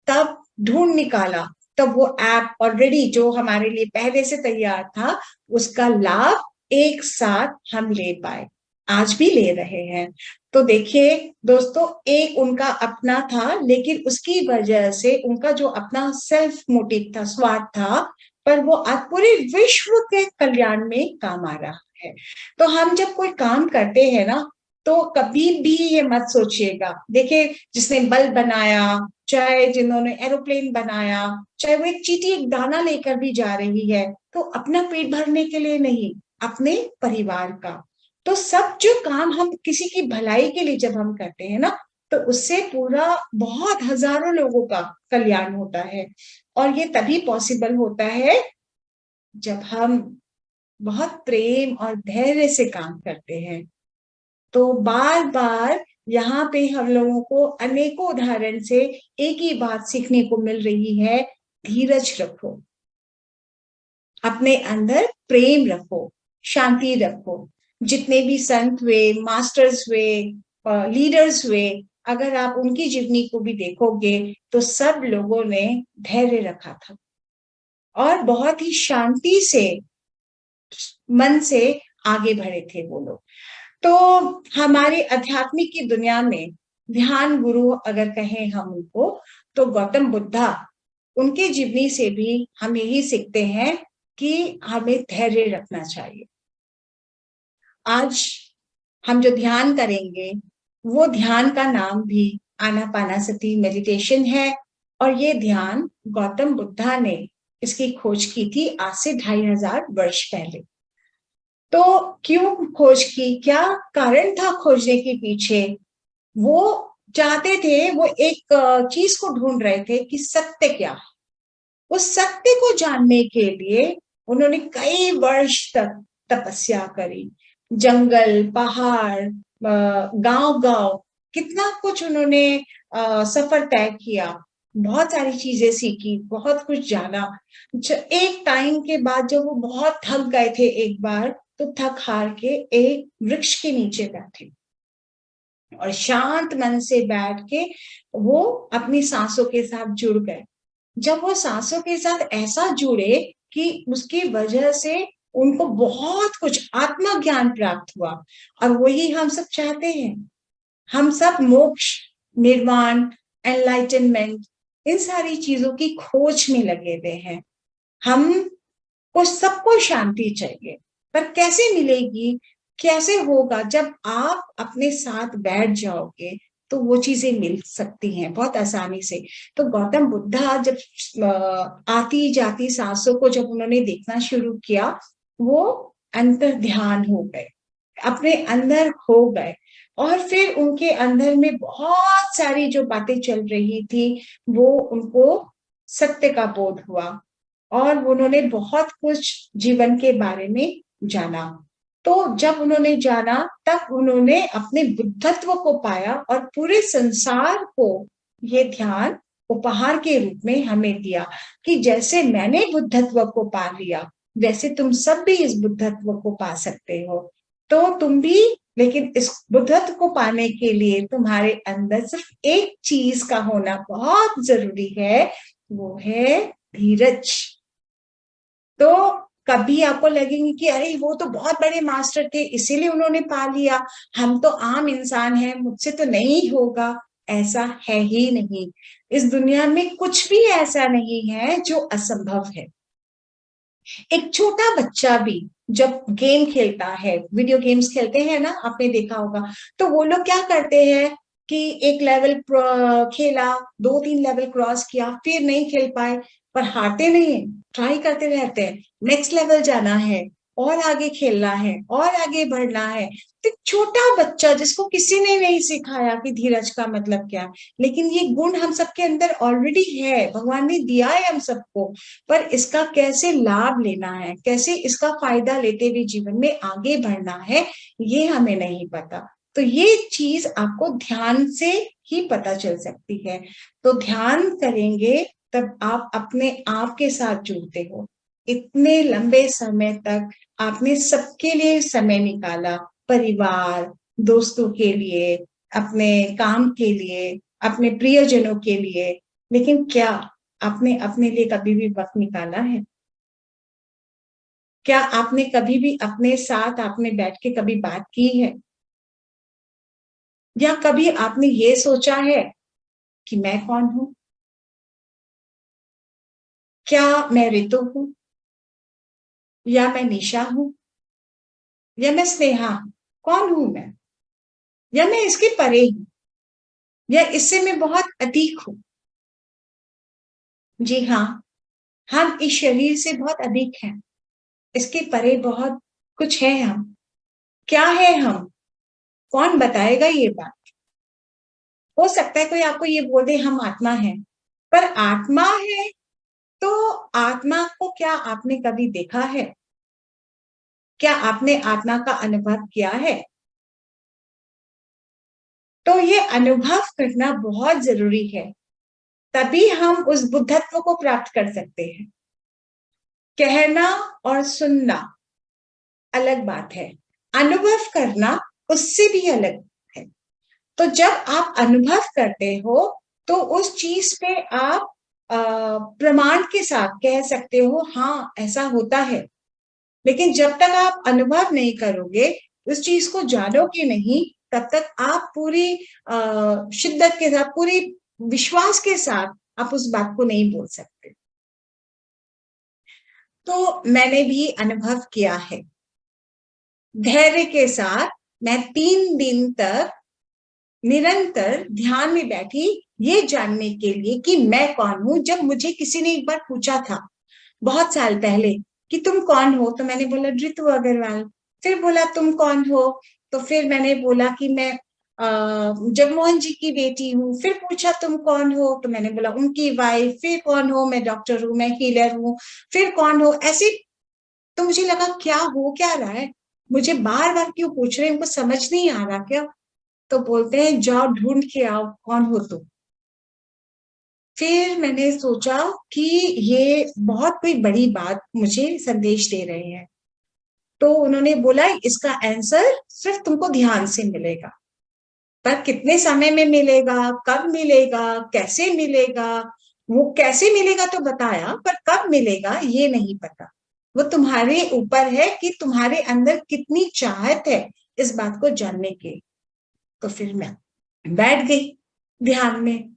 A: तब ढूंढ निकाला, तब वो ऐप ऑलरेडी जो हमारे लिए पहले से तैयार था, उसका लाभ एक साथ हम ले पाए। आज भी ले रहे हैं। तो देखिए दोस्तों, एक उनका अपना था, लेकिन उसकी वजह से उनका जो अपना सेल्फ मोटिव था, स्वार्थ था, पर वो आज पूरे विश्व के कल्याण में काम आ रहा है। तो हम जब कोई काम करते हैं ना, तो कभी भी ये मत सोचिएगा, देखिए जिसने बल्ब बनाया, चाहे जिन्होंने एरोप्लेन बनाया, चाहे वो एक चींटी एक दाना लेकर भी जा रही है, तो अपना पेट भरने के लिए नहीं, अपने परिवार का। तो सब जो काम हम किसी की भलाई के लिए जब हम करते हैं ना, तो उससे पूरा बहुत हजारों लोगों का कल्याण होता है। और ये तभी पॉसिबल होता है जब हम बहुत प्रेम और धैर्य से काम करते हैं। तो बार बार यहाँ पे हम लोगों को अनेकों उदाहरण से एक ही बात सीखने को मिल रही है, धीरज रखो, अपने अंदर प्रेम रखो, शांति रखो। जितने भी संत हुए, मास्टर्स हुए, लीडर्स हुए, अगर आप उनकी जीवनी को भी देखोगे तो सब लोगों ने धैर्य रखा था और बहुत ही शांति से, मन से आगे बढ़े थे वो लोग। तो हमारे आध्यात्मिक की दुनिया में ध्यान गुरु अगर कहें हम उनको, तो गौतम बुद्धा, उनके जीवनी से भी हम यही सीखते हैं कि हमें धैर्य रखना चाहिए। आज हम जो ध्यान करेंगे, वो ध्यान का नाम भी आनापानासति मेडिटेशन है। और ये ध्यान गौतम बुद्धा ने इसकी खोज की थी आज से 2500 वर्ष पहले। तो क्यों खोज की, क्या कारण था खोजने के पीछे? वो चाहते थे, वो एक चीज को ढूंढ रहे थे कि सत्य क्या है। उस सत्य को जानने के लिए उन्होंने कई वर्ष तक तपस्या करी, जंगल, पहाड़, गांव गांव, कितना कुछ उन्होंने सफर तय किया, बहुत सारी चीजें सीखी, बहुत कुछ जाना। एक टाइम के बाद जब वो बहुत थक गए थे एक बार, तो थक हार के एक वृक्ष के नीचे बैठे और शांत मन से बैठ के वो अपनी सांसों के साथ जुड़ गए। जब वो सांसों के साथ ऐसा जुड़े कि उसकी वजह से उनको बहुत कुछ आत्मा ज्ञान प्राप्त हुआ। और वही हम सब चाहते हैं। हम सब मोक्ष, निर्वाण, एनलाइटनमेंट, इन सारी चीजों की खोज में लगे हुए हैं। हम को सबको शांति चाहिए, पर कैसे मिलेगी, कैसे होगा? जब आप अपने साथ बैठ जाओगे तो वो चीजें मिल सकती हैं बहुत आसानी से। तो गौतम बुद्धा जब आती जाती सांसों को जब उन्होंने देखना शुरू किया, वो अंतर ध्यान हो गए, अपने अंदर खो गए। और फिर उनके अंदर में बहुत सारी जो बातें चल रही थी, वो उनको सत्य का बोध हुआ और उन्होंने बहुत कुछ जीवन के बारे में जाना। तो जब उन्होंने जाना, तब उन्होंने अपने बुद्धत्व को पाया और पूरे संसार को ये ध्यान उपहार के रूप में हमें दिया कि जैसे मैंने बुद्धत्व को पा लिया, वैसे तुम सब भी इस बुद्धत्व को पा सकते हो। तो तुम भी, लेकिन इस बुद्धत्व को पाने के लिए तुम्हारे अंदर सिर्फ एक चीज का होना बहुत जरूरी है, वो है धीरज। तो कभी आपको लगेंगे कि अरे वो तो बहुत बड़े मास्टर थे इसीलिए उन्होंने पा लिया, हम तो आम इंसान हैं, मुझसे तो नहीं होगा। ऐसा है ही नहीं। इस दुनिया में कुछ भी ऐसा नहीं है जो असंभव है। एक छोटा बच्चा भी जब गेम खेलता है, वीडियो गेम्स खेलते हैं ना, आपने देखा होगा, तो वो लोग क्या करते हैं कि एक लेवल खेला, 2-3 लेवल क्रॉस किया, फिर नहीं खेल पाए, पर हारते नहीं है, ट्राई करते रहते हैं, नेक्स्ट लेवल जाना है और आगे खेलना है और आगे बढ़ना है। तो छोटा बच्चा जिसको किसी ने नहीं सिखाया कि धीरज का मतलब क्या है, लेकिन ये गुण हम सबके अंदर ऑलरेडी है, भगवान ने दिया है हम सबको, पर इसका कैसे लाभ लेना है, कैसे इसका फायदा लेते हुए जीवन में आगे बढ़ना है, ये हमें नहीं पता। तो ये चीज आपको ध्यान से ही पता चल सकती है। तो ध्यान करेंगे तब आप अपने आप के साथ जुड़ते हो। इतने लंबे समय तक आपने सबके लिए समय निकाला, परिवार, दोस्तों के लिए, अपने काम के लिए, अपने प्रियजनों के लिए, लेकिन क्या आपने अपने लिए कभी भी वक्त निकाला है? क्या आपने कभी भी अपने साथ आपने बैठ के कभी बात की है? या कभी आपने ये सोचा है कि मैं कौन हूं? क्या मैं ऋतु हूं, या मैं निशा हूं, या मैं स्नेहा हूं? कौन हूं मैं? या मैं इसके परे हूं, या इससे मैं बहुत अधिक हूं? जी हाँ, हम इस शरीर से बहुत अधिक हैं, इसके परे बहुत कुछ है। हम क्या है? हम कौन बताएगा ये बात? हो सकता है कोई आपको ये बोल दे हम आत्मा है, पर आत्मा है तो आत्मा को क्या आपने कभी देखा है? क्या आपने आत्मा का अनुभव किया है? तो ये अनुभव करना बहुत जरूरी है, तभी हम उस बुद्धत्व को प्राप्त कर सकते हैं। कहना और सुनना अलग बात है, अनुभव करना उससे भी अलग है। तो जब आप अनुभव करते हो तो उस चीज पे आप प्रमाण के साथ कह सकते हो हाँ ऐसा होता है। लेकिन जब तक आप अनुभव नहीं करोगे, उस चीज को जानोगे नहीं, तब तक आप पूरी शिद्दत के साथ, पूरी विश्वास के साथ आप उस बात को नहीं बोल सकते। तो मैंने भी अनुभव किया है। धैर्य के साथ मैं 3 दिन तक निरंतर ध्यान में बैठी, ये जानने के लिए कि मैं कौन हूं। जब मुझे किसी ने एक बार पूछा था बहुत साल पहले कि तुम कौन हो, तो मैंने बोला ऋतु अग्रवाल। फिर बोला तुम कौन हो, तो फिर मैंने बोला कि मैं जगमोहन जी की बेटी हूँ। फिर पूछा तुम कौन हो, तो मैंने बोला उनकी वाइफ। फिर कौन हो, मैं डॉक्टर हूँ, मैं हीलर हूँ। फिर कौन हो, ऐसे। तो मुझे लगा क्या हो क्या रहा है, मुझे बार बार क्यों पूछ रहे हैं, उनको समझ नहीं आ रहा क्या? तो बोलते हैं जाओ ढूंढ के आओ कौन हो तुम। फिर मैंने सोचा कि ये बहुत कोई बड़ी बात मुझे संदेश दे रहे हैं। तो उन्होंने बोला इसका आंसर सिर्फ तुमको ध्यान से मिलेगा, पर कितने समय में मिलेगा, कब मिलेगा, कैसे मिलेगा, वो कैसे मिलेगा तो बताया, पर कब मिलेगा ये नहीं पता। वो तुम्हारे ऊपर है कि तुम्हारे अंदर कितनी चाहत है इस बात को जानने की। तो फिर मैं बैठ गई ध्यान में,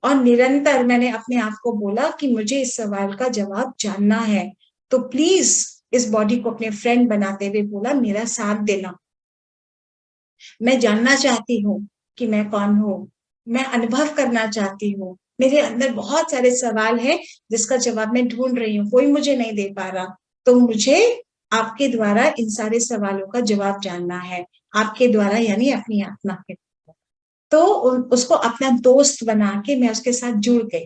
A: और निरंतर मैंने अपने आप को बोला कि मुझे इस सवाल का जवाब जानना है। तो प्लीज इस बॉडी को अपने फ्रेंड बनाते हुए बोला मेरा साथ देना। मैं जानना चाहती हूँ कि मैं कौन हूँ, मैं अनुभव करना चाहती हूँ। मेरे अंदर बहुत सारे सवाल हैं जिसका जवाब मैं ढूंढ रही हूँ, कोई मुझे नहीं दे पा रहा। तो मुझे आपके द्वारा इन सारे सवालों का जवाब जानना है, आपके द्वारा यानी अपनी आत्मा के। तो उसको अपना दोस्त बना के मैं उसके साथ जुड़ गई,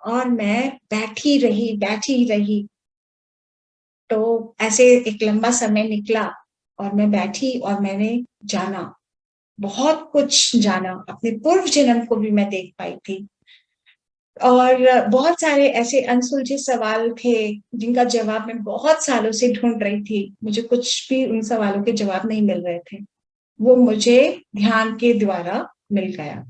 A: और मैं बैठी रही। तो ऐसे एक लंबा समय निकला, और मैं बैठी और मैंने जाना, बहुत कुछ जाना। अपने पूर्व जन्म को भी मैं देख पाई थी, और बहुत सारे ऐसे अनसुलझे सवाल थे जिनका जवाब मैं बहुत सालों से ढूंढ रही थी। मुझे कुछ भी उन सवालों के जवाब नहीं मिल रहे थे, वो मुझे ध्यान के द्वारा मिल गया।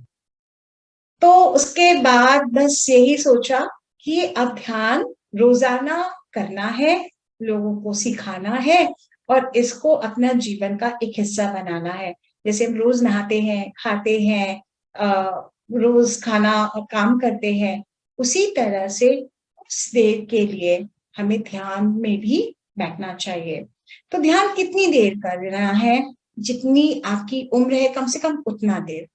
A: तो उसके बाद बस यही सोचा कि अब ध्यान रोजाना करना है, लोगों को सिखाना है, और इसको अपना जीवन का एक हिस्सा बनाना है। जैसे हम रोज नहाते हैं, खाते हैं, रोज खाना और काम करते हैं, उसी तरह से कुछ देर के लिए हमें ध्यान में भी बैठना चाहिए। तो ध्यान कितनी देर करना है? जितनी आपकी उम्र है, कम से कम उतना देर।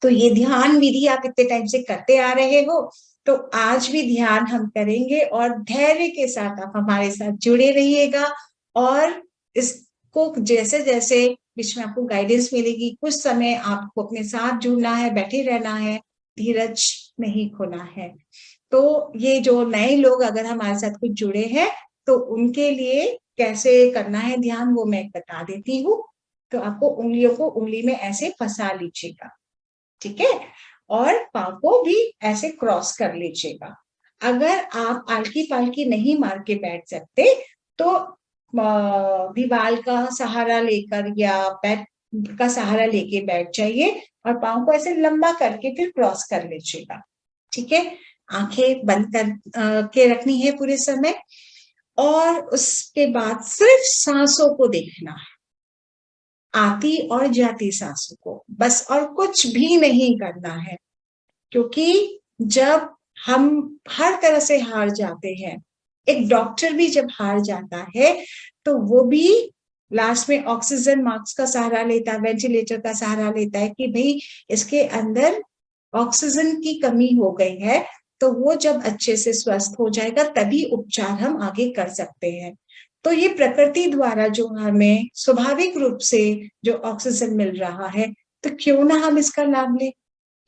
A: तो ये ध्यान विधि आप इतने टाइम से करते आ रहे हो, तो आज भी ध्यान हम करेंगे, और धैर्य के साथ आप हमारे साथ जुड़े रहिएगा। और इसको जैसे जैसे बीच में आपको गाइडेंस मिलेगी, कुछ समय आपको अपने साथ जुड़ना है, बैठे रहना है, धीरज नहीं खोना है। तो ये जो नए लोग अगर हमारे साथ कुछ जुड़े हैं, तो उनके लिए कैसे करना है ध्यान वो मैं बता देती हूँ। तो आपको उंगलियों को उंगली में ऐसे फंसा लीजिएगा, ठीक है, और पाँव को भी ऐसे क्रॉस कर लीजिएगा। अगर आप आलकी पालकी नहीं मार के बैठ सकते, तो दीवार का सहारा लेकर या बेड का सहारा लेके बैठ जाइए, और पाँव को ऐसे लंबा करके फिर क्रॉस कर लीजिएगा, ठीक है। आंखें बंद कर के रखनी है पूरे समय, और उसके बाद सिर्फ सांसों को देखना है। आती और जाती सांसों को, बस, और कुछ भी नहीं करना है। क्योंकि जब हम हर तरह से हार जाते हैं, एक डॉक्टर भी जब हार जाता है तो वो भी लास्ट में ऑक्सीजन मास्क का सहारा लेता है, वेंटिलेटर का सहारा लेता है कि भाई इसके अंदर ऑक्सीजन की कमी हो गई है, तो वो जब अच्छे से स्वस्थ हो जाएगा तभी उपचार हम आगे कर सकते हैं। तो ये प्रकृति द्वारा जो हमें स्वाभाविक रूप से जो ऑक्सीजन मिल रहा है, तो क्यों ना हम इसका लाभ लें,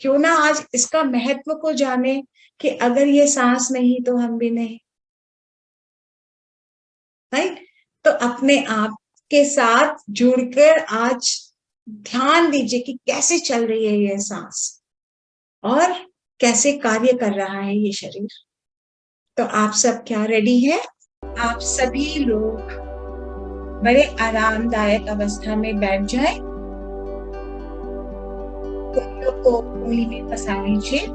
A: क्यों ना आज इसका महत्व को जाने कि अगर ये सांस नहीं तो हम भी नहीं, राइट। तो अपने आप के साथ जुड़कर आज ध्यान दीजिए कि कैसे चल रही है ये सांस और कैसे कार्य कर रहा है ये शरीर। तो आप सब क्या रेडी है? आप सभी लोग बड़े आरामदायक अवस्था में बैठ जाएं। उंगलियों को उंगली में फंसा लीजिए,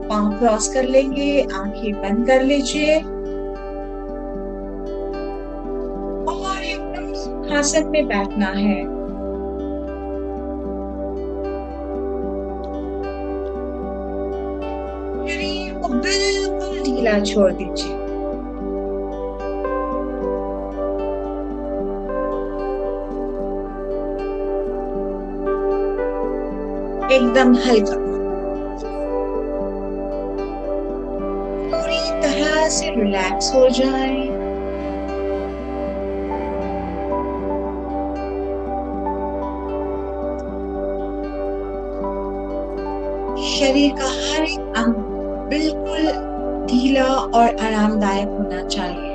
A: पांव क्रॉस कर लेंगे, आंखें बंद कर लीजिए और एकदम सुखासन में बैठना है। शरीर को बिल्कुल ढीला छोड़ दीजिए। एकदम हल्का, पूरी तरह से रिलैक्स हो जाए। शरीर का हर एक अंग बिल्कुल ढीला और आरामदायक होना चाहिए।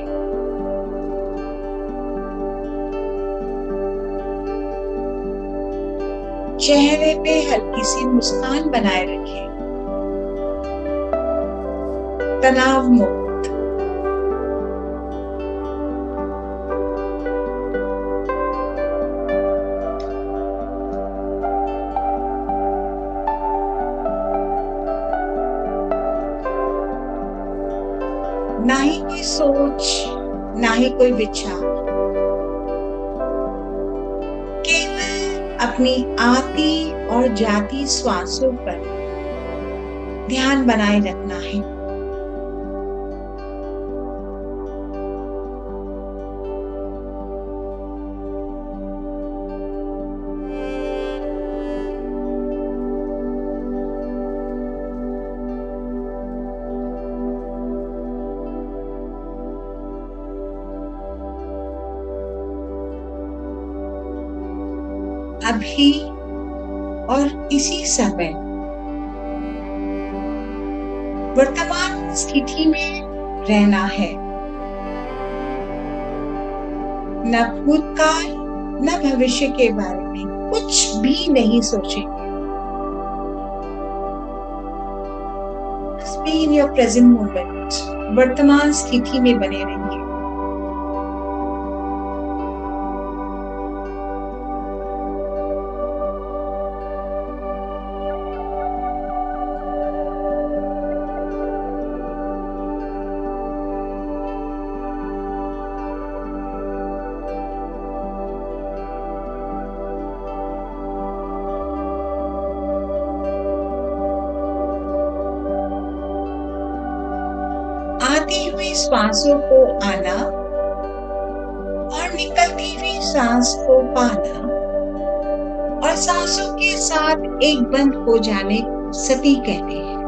A: चेहरे पे हल्की सी मुस्कान बनाए रखें, तनाव मुक्त। ना ही कोई सोच, ना ही कोई विचार, केवल अपनी आती और जाती श्वासों पर ध्यान बनाए रखना है। अभी और इसी समय वर्तमान स्थिति में रहना है। न भूतकाल न भविष्य के बारे में कुछ भी नहीं सोचेंगे। Just be in your present moment, वर्तमान स्थिति में बने रहिए। आती हुई सांसों को आना और निकलती हुई सांस को पाना और सांसों के साथ एक बंद हो जाने को सती कहते हैं।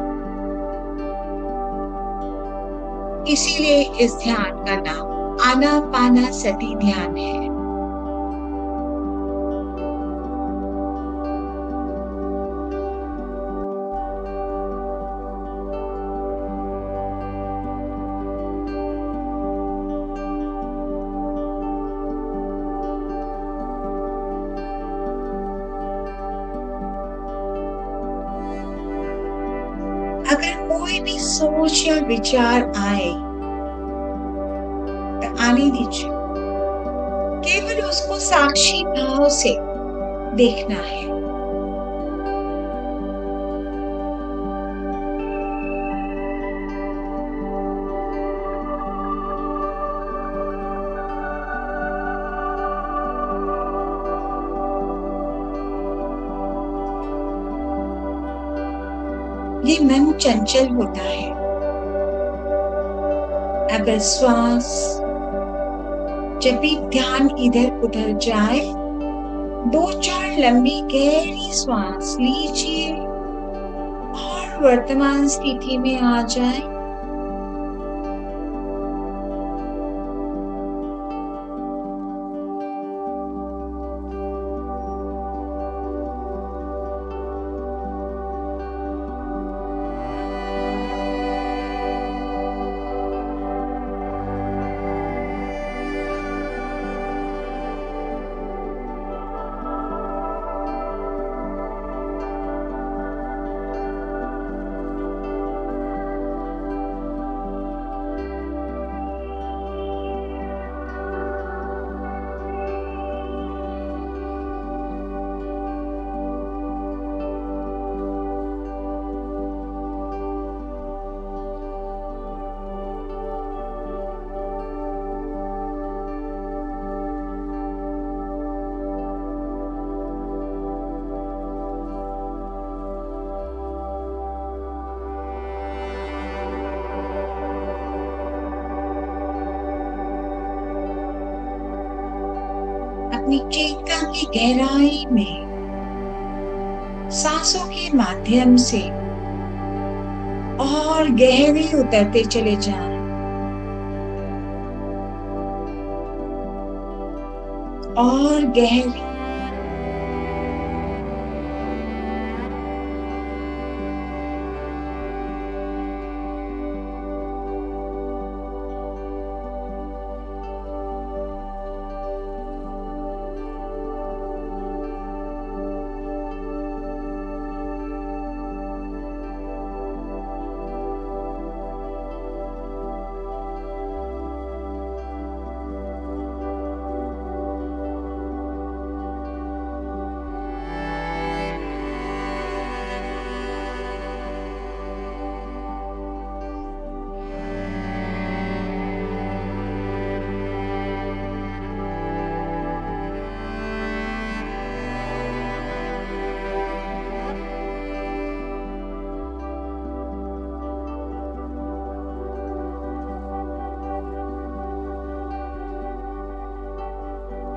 A: इसीलिए इस ध्यान का नाम आनापाना सती ध्यान है। अगर कोई भी सोच या विचार आए तो आने दीजिए, केवल उसको साक्षी भाव से देखना है। ये मन चंचल होता है। अगर श्वास जब भी ध्यान इधर उधर जाए, 2-4 लंबी गहरी श्वास लीजिए और वर्तमान स्थिति में आ जाए। अपनी चेतना की गहराई में सांसों के माध्यम से और गहरे उतरते चले जाएं। और गहरी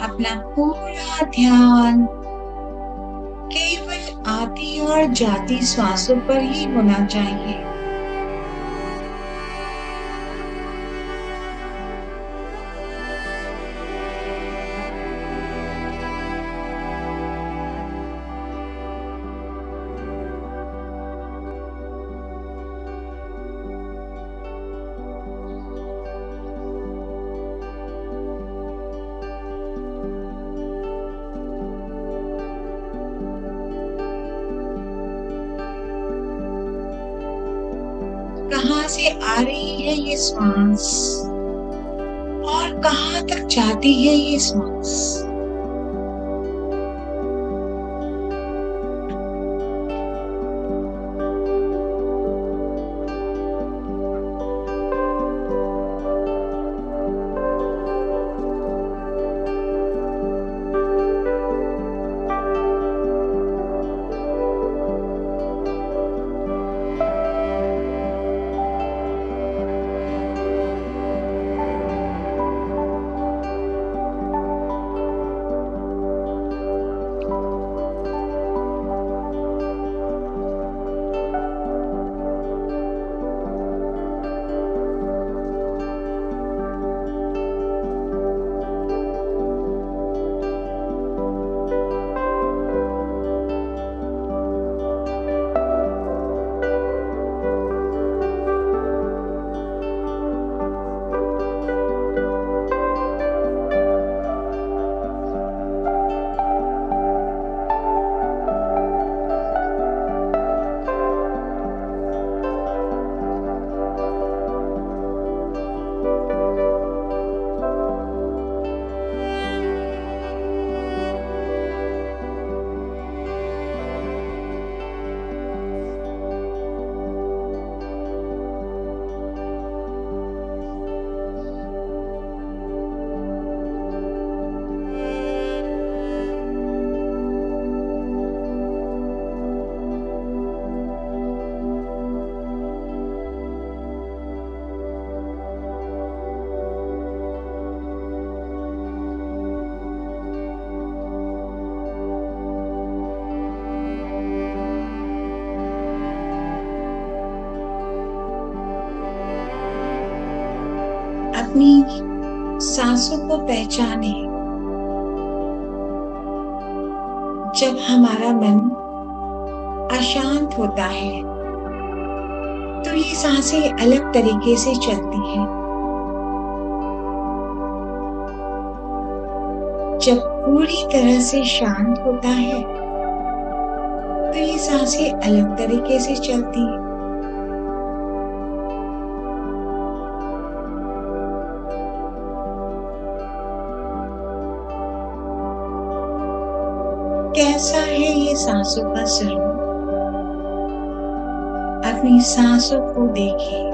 A: अपना पूरा ध्यान केवल आती और जाती श्वासों पर ही होना चाहिए। कहाँ से आ रही है ये श्वास और कहाँ तक जाती है ये श्वास। अपनी सांसों को पहचाने। जब हमारा मन अशांत होता है तो ये सांसें अलग तरीके से चलती हैं। जब पूरी तरह से शांत होता है तो ये सांसें अलग तरीके से चलती हैं। कैसा है ये सांसों का सुरूर? अपनी सांसों को देखिए।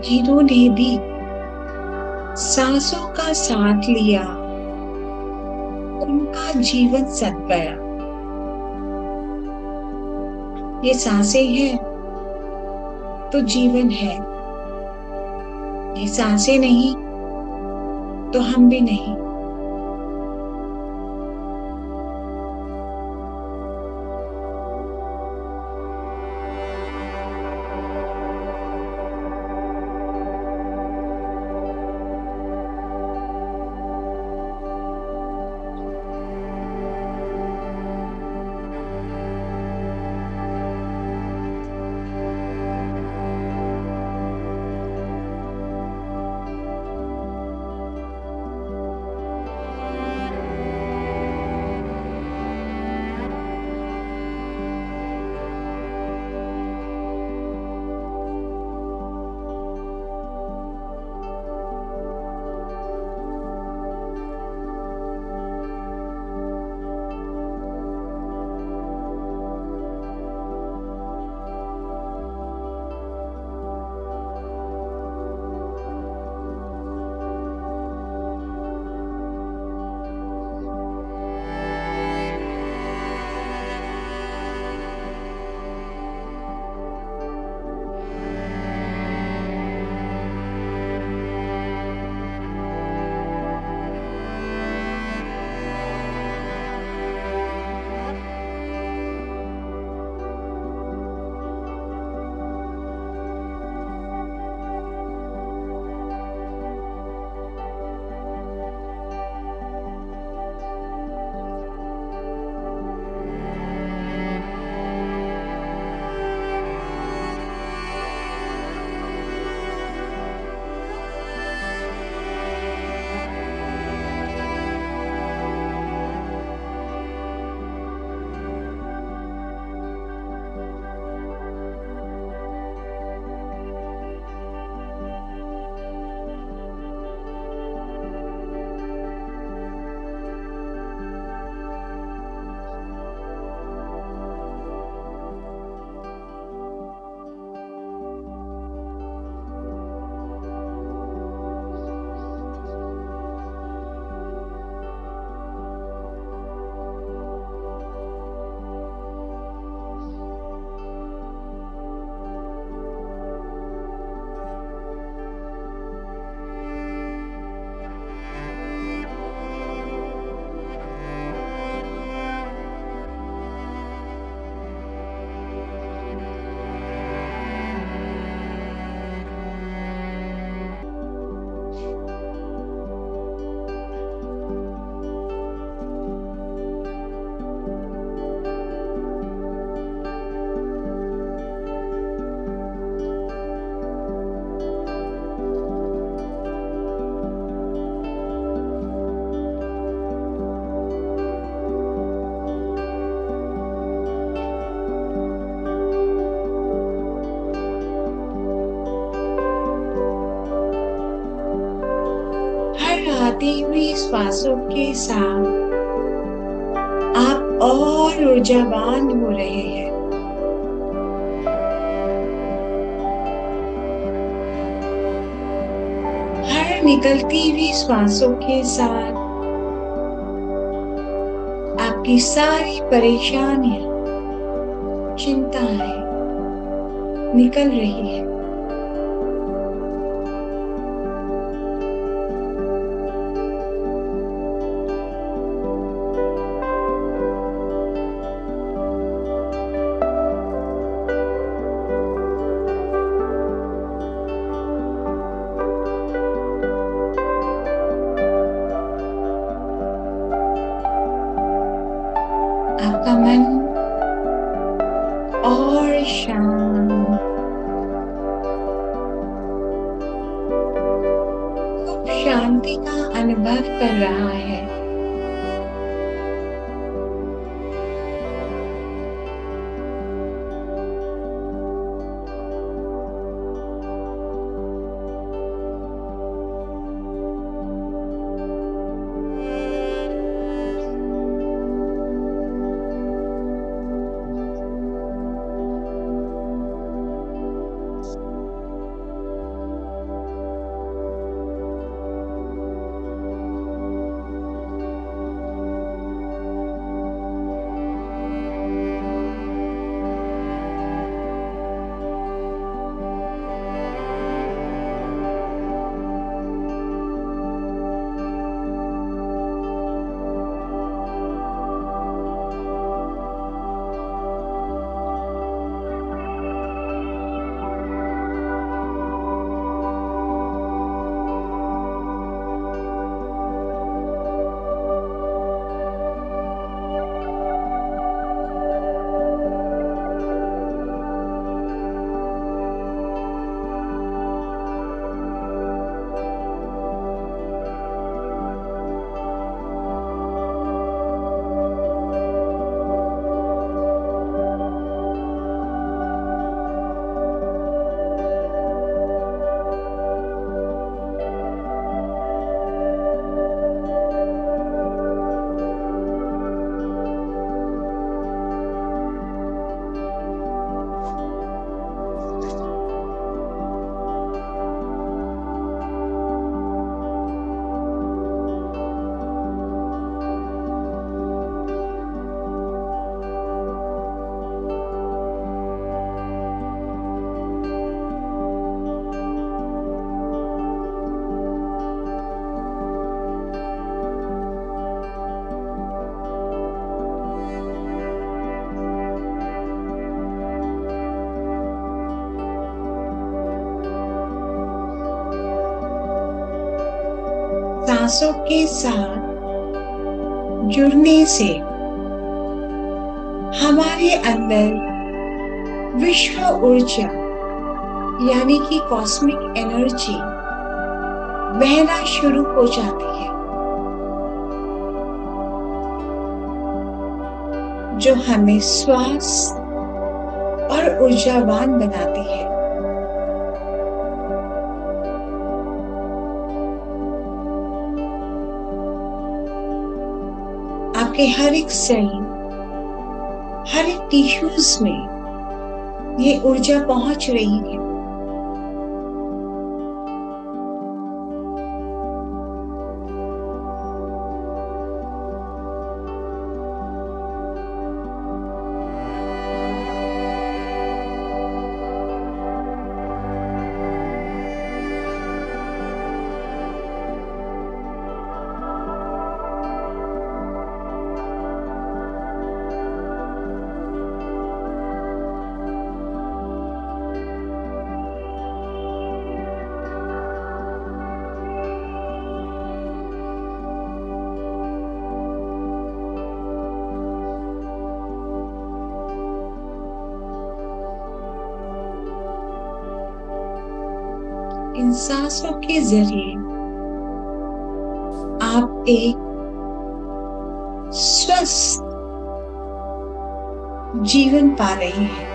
A: जिन्होंने भी सांसों का साथ लिया उनका जीवन सद गया। ये सांसें हैं तो जीवन है। ये सांसें नहीं तो हम भी नहीं। निकलती हुई श्वासों के साथ आप और ऊर्जावान हो रहे हैं। हर निकलती हुई श्वासों के साथ आपकी सारी परेशानियां, चिंताएं निकल रही है। आपका मन और शांत, खूब शांति का अनुभव कर रहा है। सांसों के साथ जुड़ने से हमारे अंदर विश्व ऊर्जा यानी कि कॉस्मिक एनर्जी बहना शुरू हो जाती है, जो हमें स्वस्थ और ऊर्जावान बनाती है। आपके हर एक सेल, हर एक टिश्यूज में ये ऊर्जा पहुंच रही है। इन सांसों के जरिए आप एक स्वस्थ जीवन पा रहे हैं।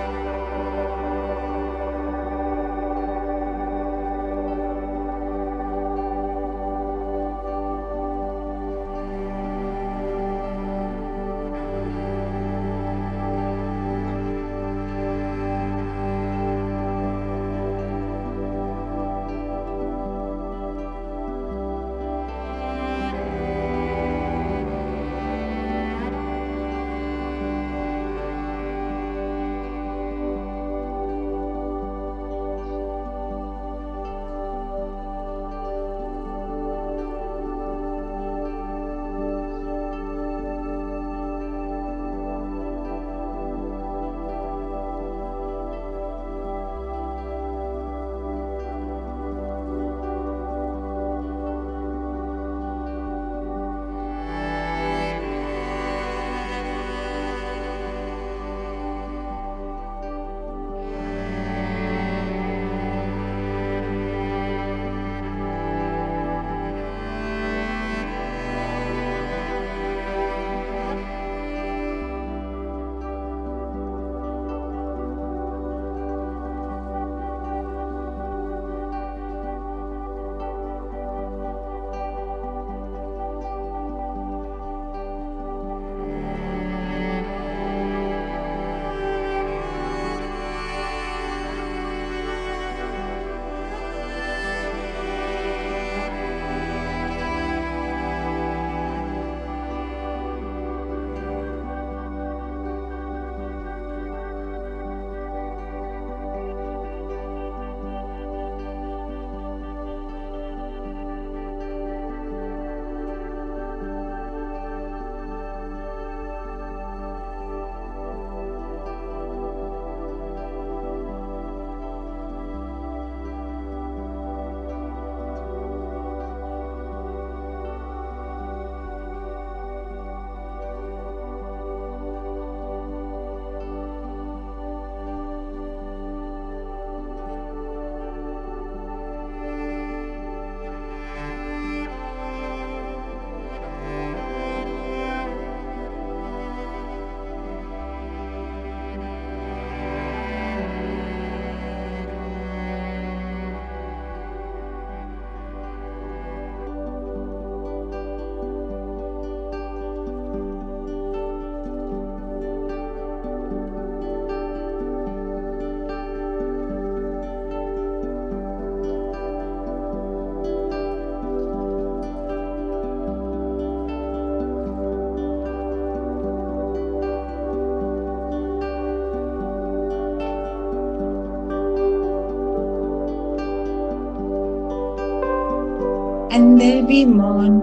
A: अंदर भी मौन,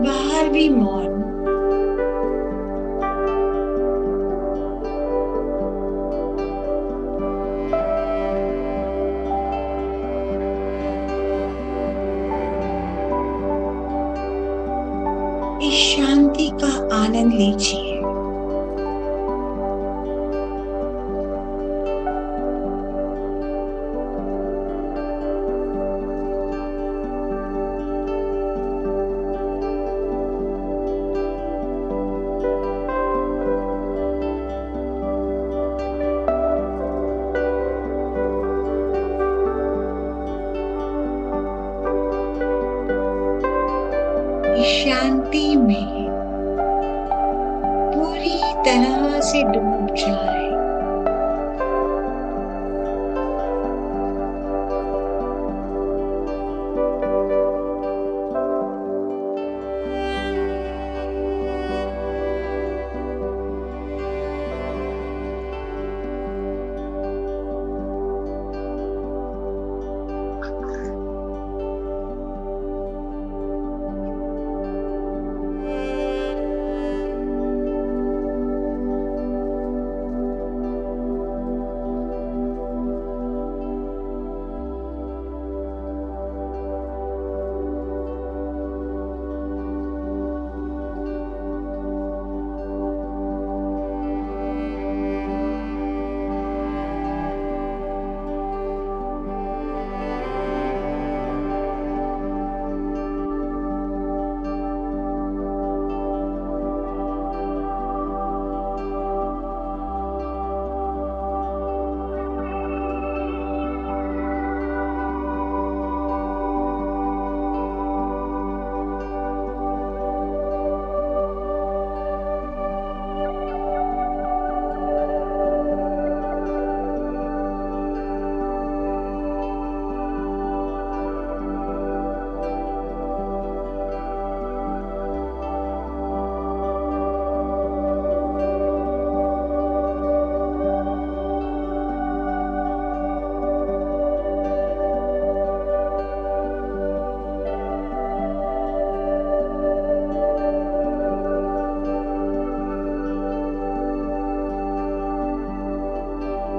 A: बाहर भी मौन। इस शांति का आनंद लीजिए। इस शांति में पूरी तरह से डूब जाए।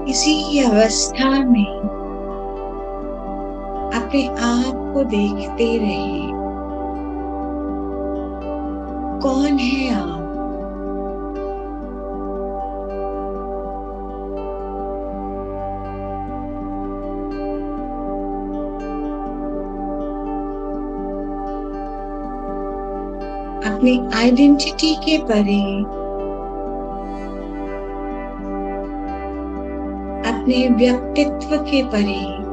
A: इसी अवस्था में अपने आप को देखते रहिए। कौन है आप? अपनी आइडेंटिटी के परे, अपने व्यक्तित्व के परे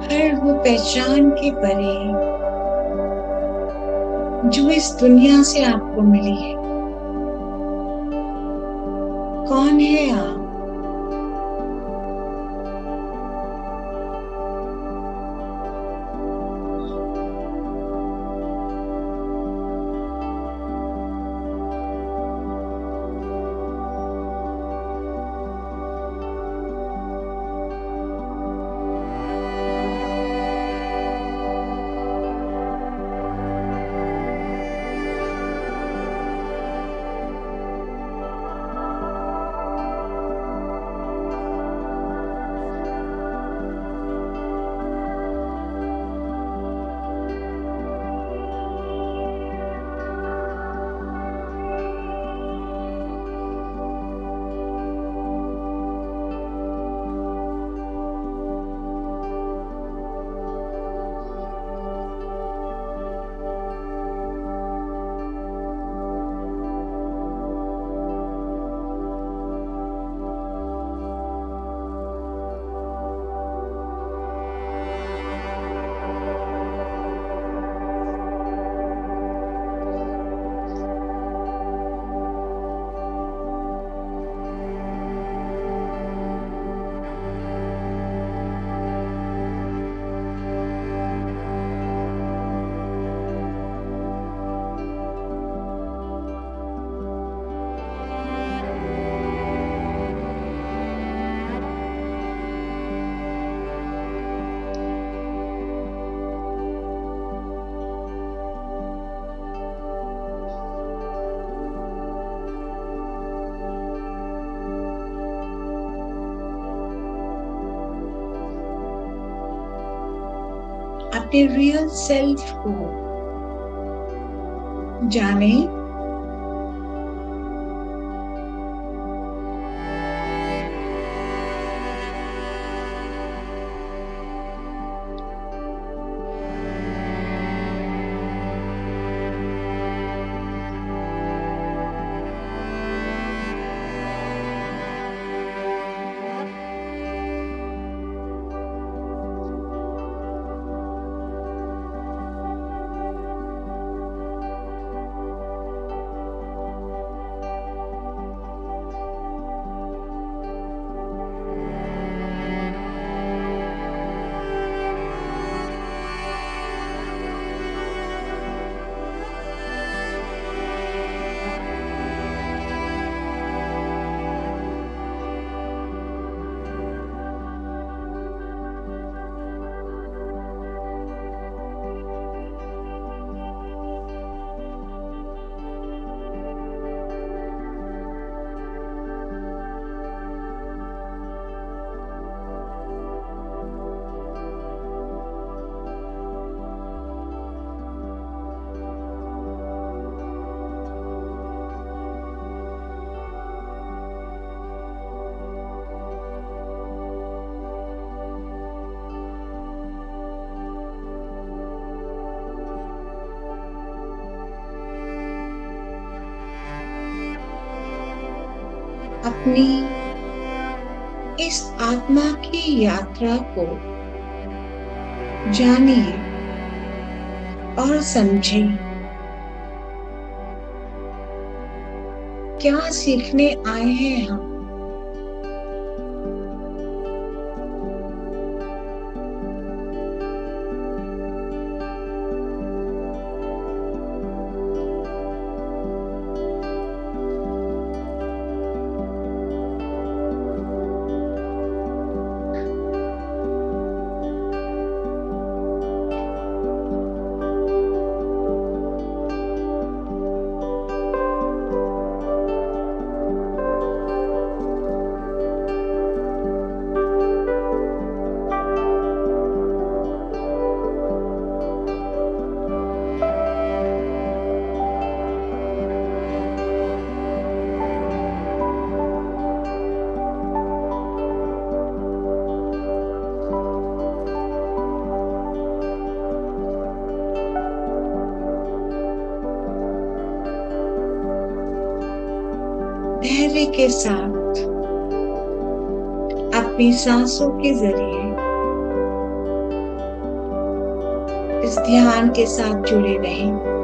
A: हर वो पहचान के परे जो इस दुनिया से आपको मिली है। कौन है आप? अपने रियल सेल्फ को जाने। अपनी इस आत्मा की यात्रा को जानिए और समझें। क्या सीखने आए हैं हम? धैर्य के साथ अपनी सांसों के जरिए इस ध्यान के साथ जुड़े रहें।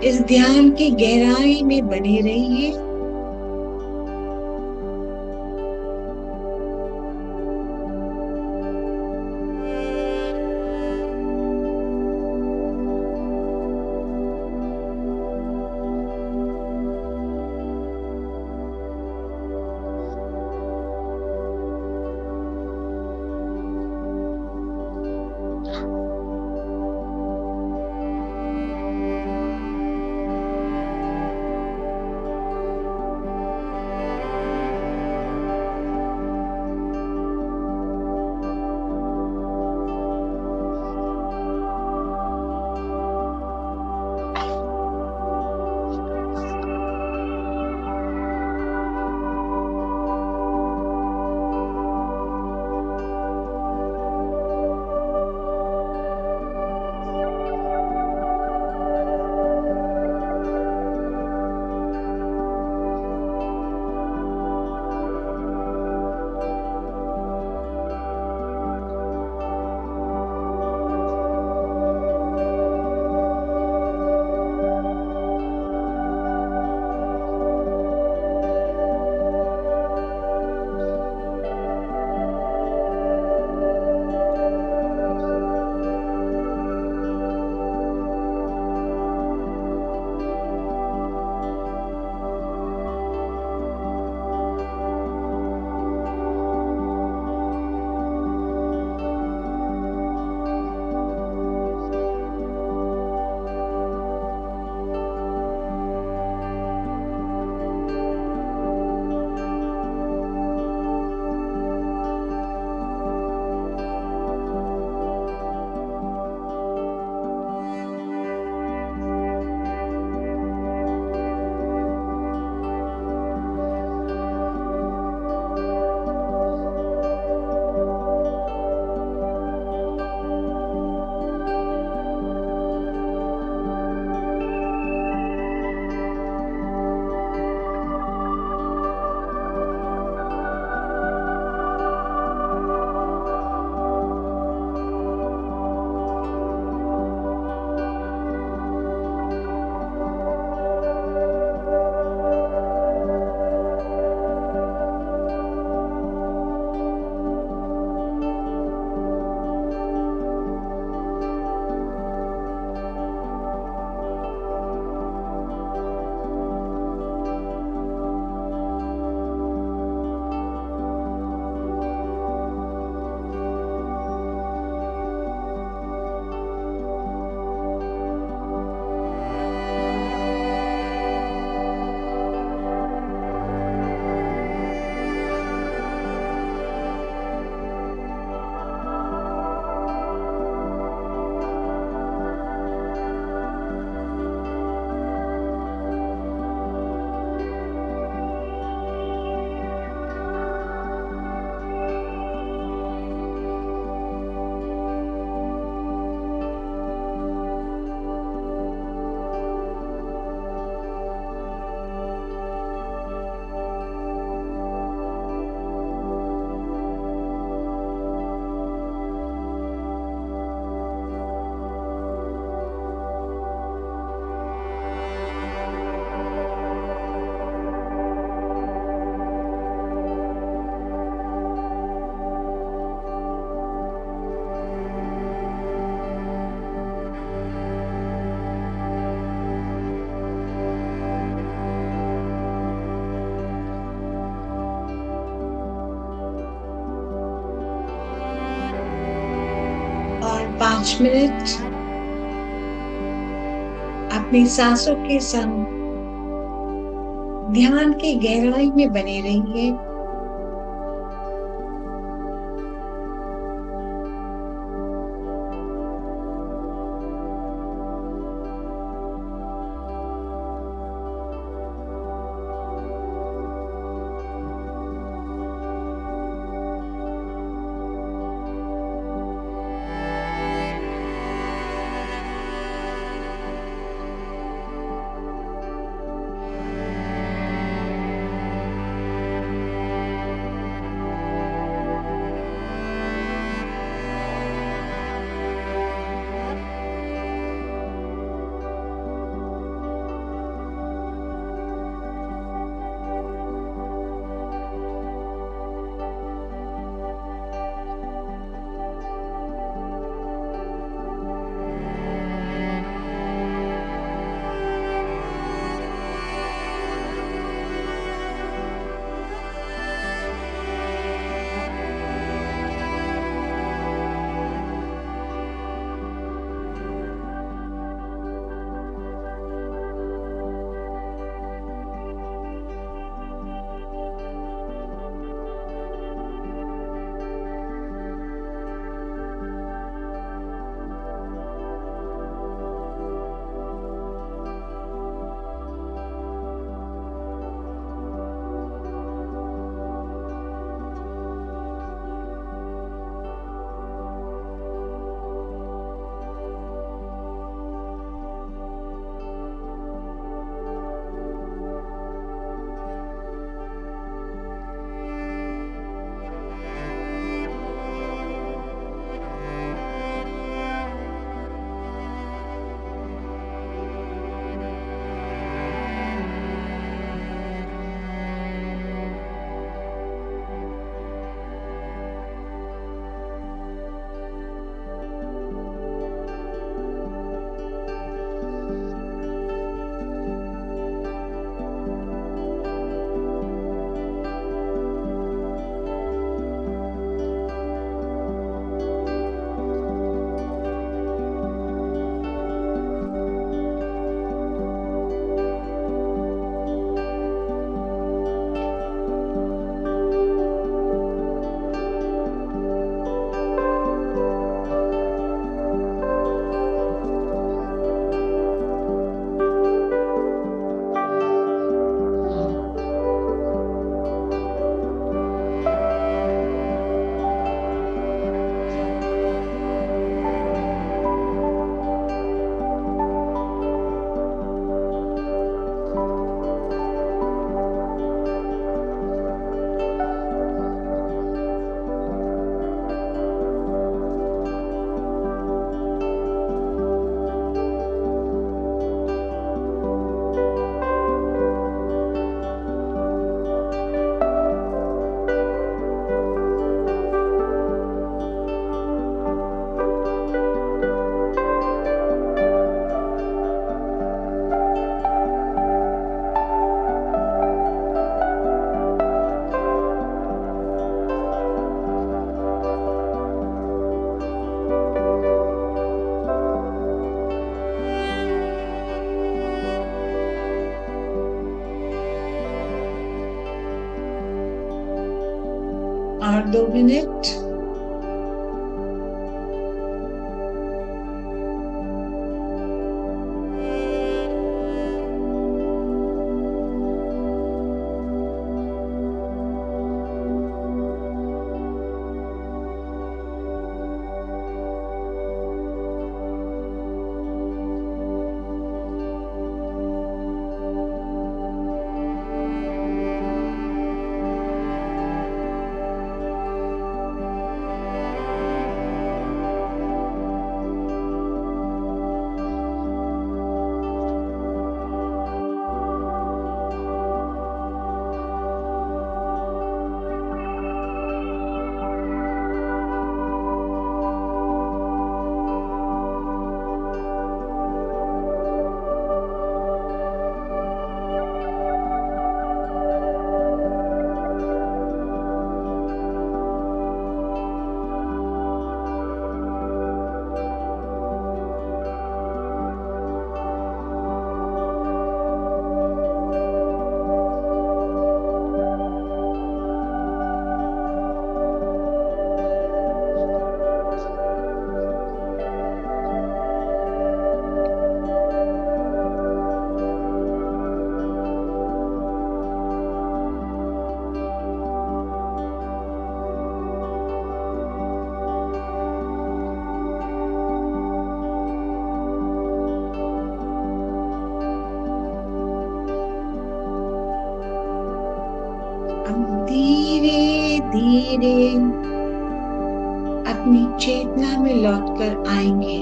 A: इस ध्यान की गहराई में बने रहिए। 5 मिनट अपनी सांसों के संग ध्यान की गहराई में बने रहिए। और 2 मिनट। धीरे अपनी चेतना में लौटकर आएंगे।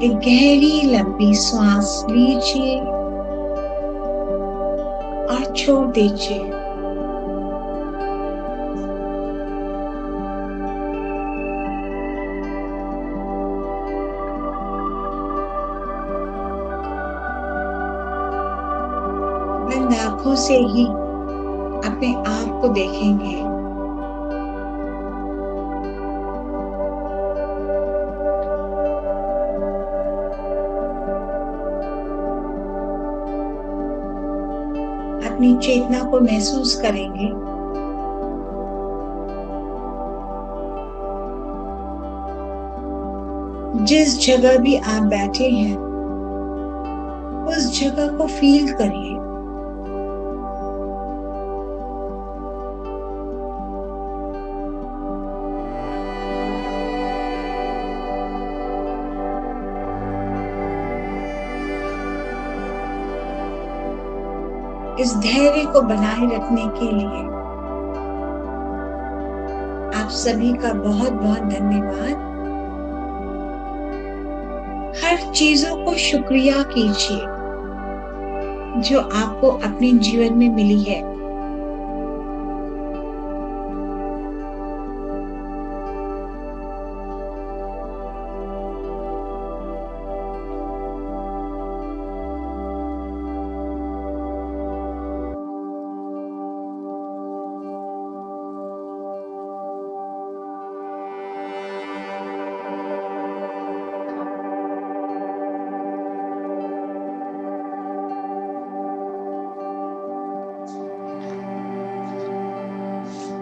A: एक गहरी लंबी सांस लीजिए और छोड़ दीजिए। बंद आंखों से ही अपने आप को देखेंगे। अपनी चेतना को महसूस करेंगे। जिस जगह भी आप बैठे हैं उस जगह को फील करिए। इस धैर्य को बनाए रखने के लिए आप सभी का बहुत बहुत धन्यवाद। हर चीजों को शुक्रिया कीजिए जो आपको अपने जीवन में मिली है।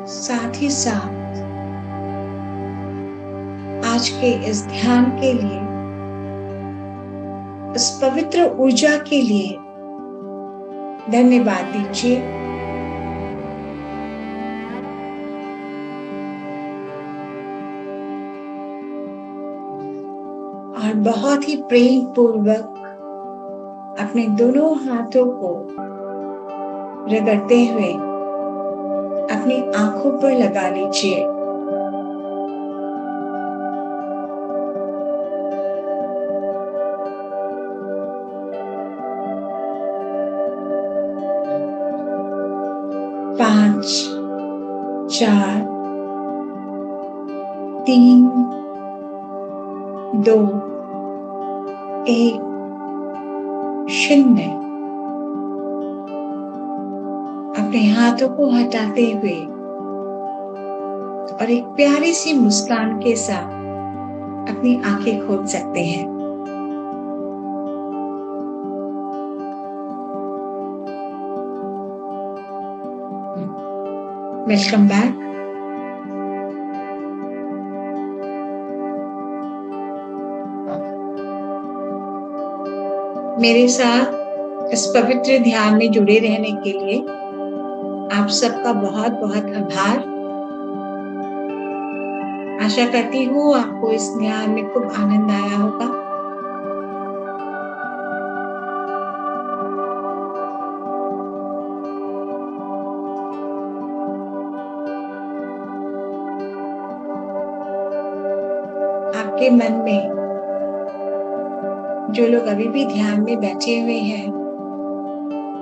A: साथ ही साथ आज के इस ध्यान के लिए, इस पवित्र ऊर्जा के लिए धन्यवाद दीजिए। और बहुत ही प्रेम पूर्वक अपने दोनों हाथों को रगड़ते हुए अपनी आंखों पर लगा लीजिए। पांच, 4, 3, 2, 1, 0। अपने हाथों को हटाते हुए और एक प्यारी सी मुस्कान के साथ अपनी आंखें खोल सकते हैं। Welcome back. मेरे साथ इस पवित्र ध्यान में जुड़े रहने के लिए आप सबका बहुत बहुत आभार। आशा करती हूँ आपको इस ध्यान में खूब आनंद आया होगा। आपके मन में जो लोग अभी भी ध्यान में बैठे हुए हैं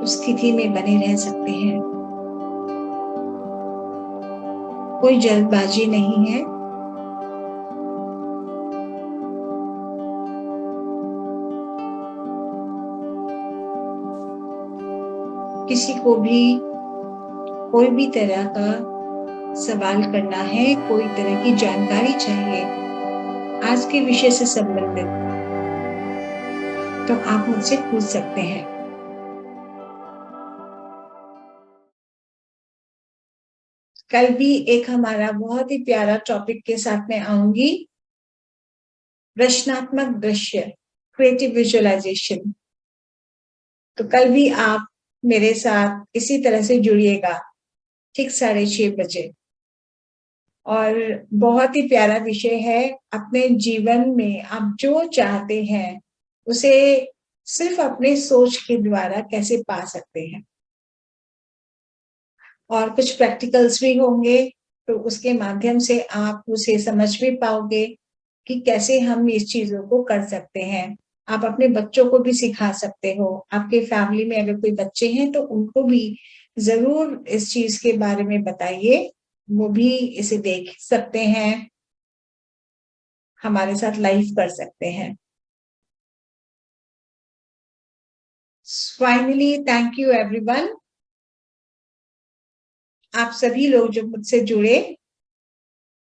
A: उस स्थिति में बने रह सकते हैं। कोई जल्दबाजी नहीं है। किसी को भी कोई भी तरह का सवाल करना है, कोई तरह की जानकारी चाहिए आज के विषय से संबंधित, तो आप मुझसे पूछ सकते हैं। कल भी एक हमारा बहुत ही प्यारा टॉपिक के साथ में आऊंगी, रचनात्मक दृश्य, क्रिएटिव विजुअलाइजेशन। तो कल भी आप मेरे साथ इसी तरह से जुड़िएगा, ठीक 6:30 बजे। और बहुत ही प्यारा विषय है। अपने जीवन में आप जो चाहते हैं उसे सिर्फ अपने सोच के द्वारा कैसे पा सकते हैं, और कुछ प्रैक्टिकल्स भी होंगे, तो उसके माध्यम से आप उसे समझ भी पाओगे कि कैसे हम इस चीजों को कर सकते हैं। आप अपने बच्चों को भी सिखा सकते हो, आपके फैमिली में अगर कोई बच्चे हैं तो उनको भी जरूर इस चीज के बारे में बताइए, वो भी इसे देख सकते हैं, हमारे साथ लाइव कर सकते हैं। फाइनली थैंक यू एवरीवन, आप सभी लोग जो मुझसे जुड़े,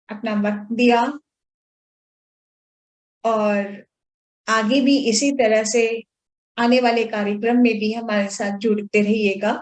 A: अपना वक्त दिया, और आगे भी इसी तरह से आने वाले कार्यक्रम में भी हमारे साथ जुड़ते रहिएगा।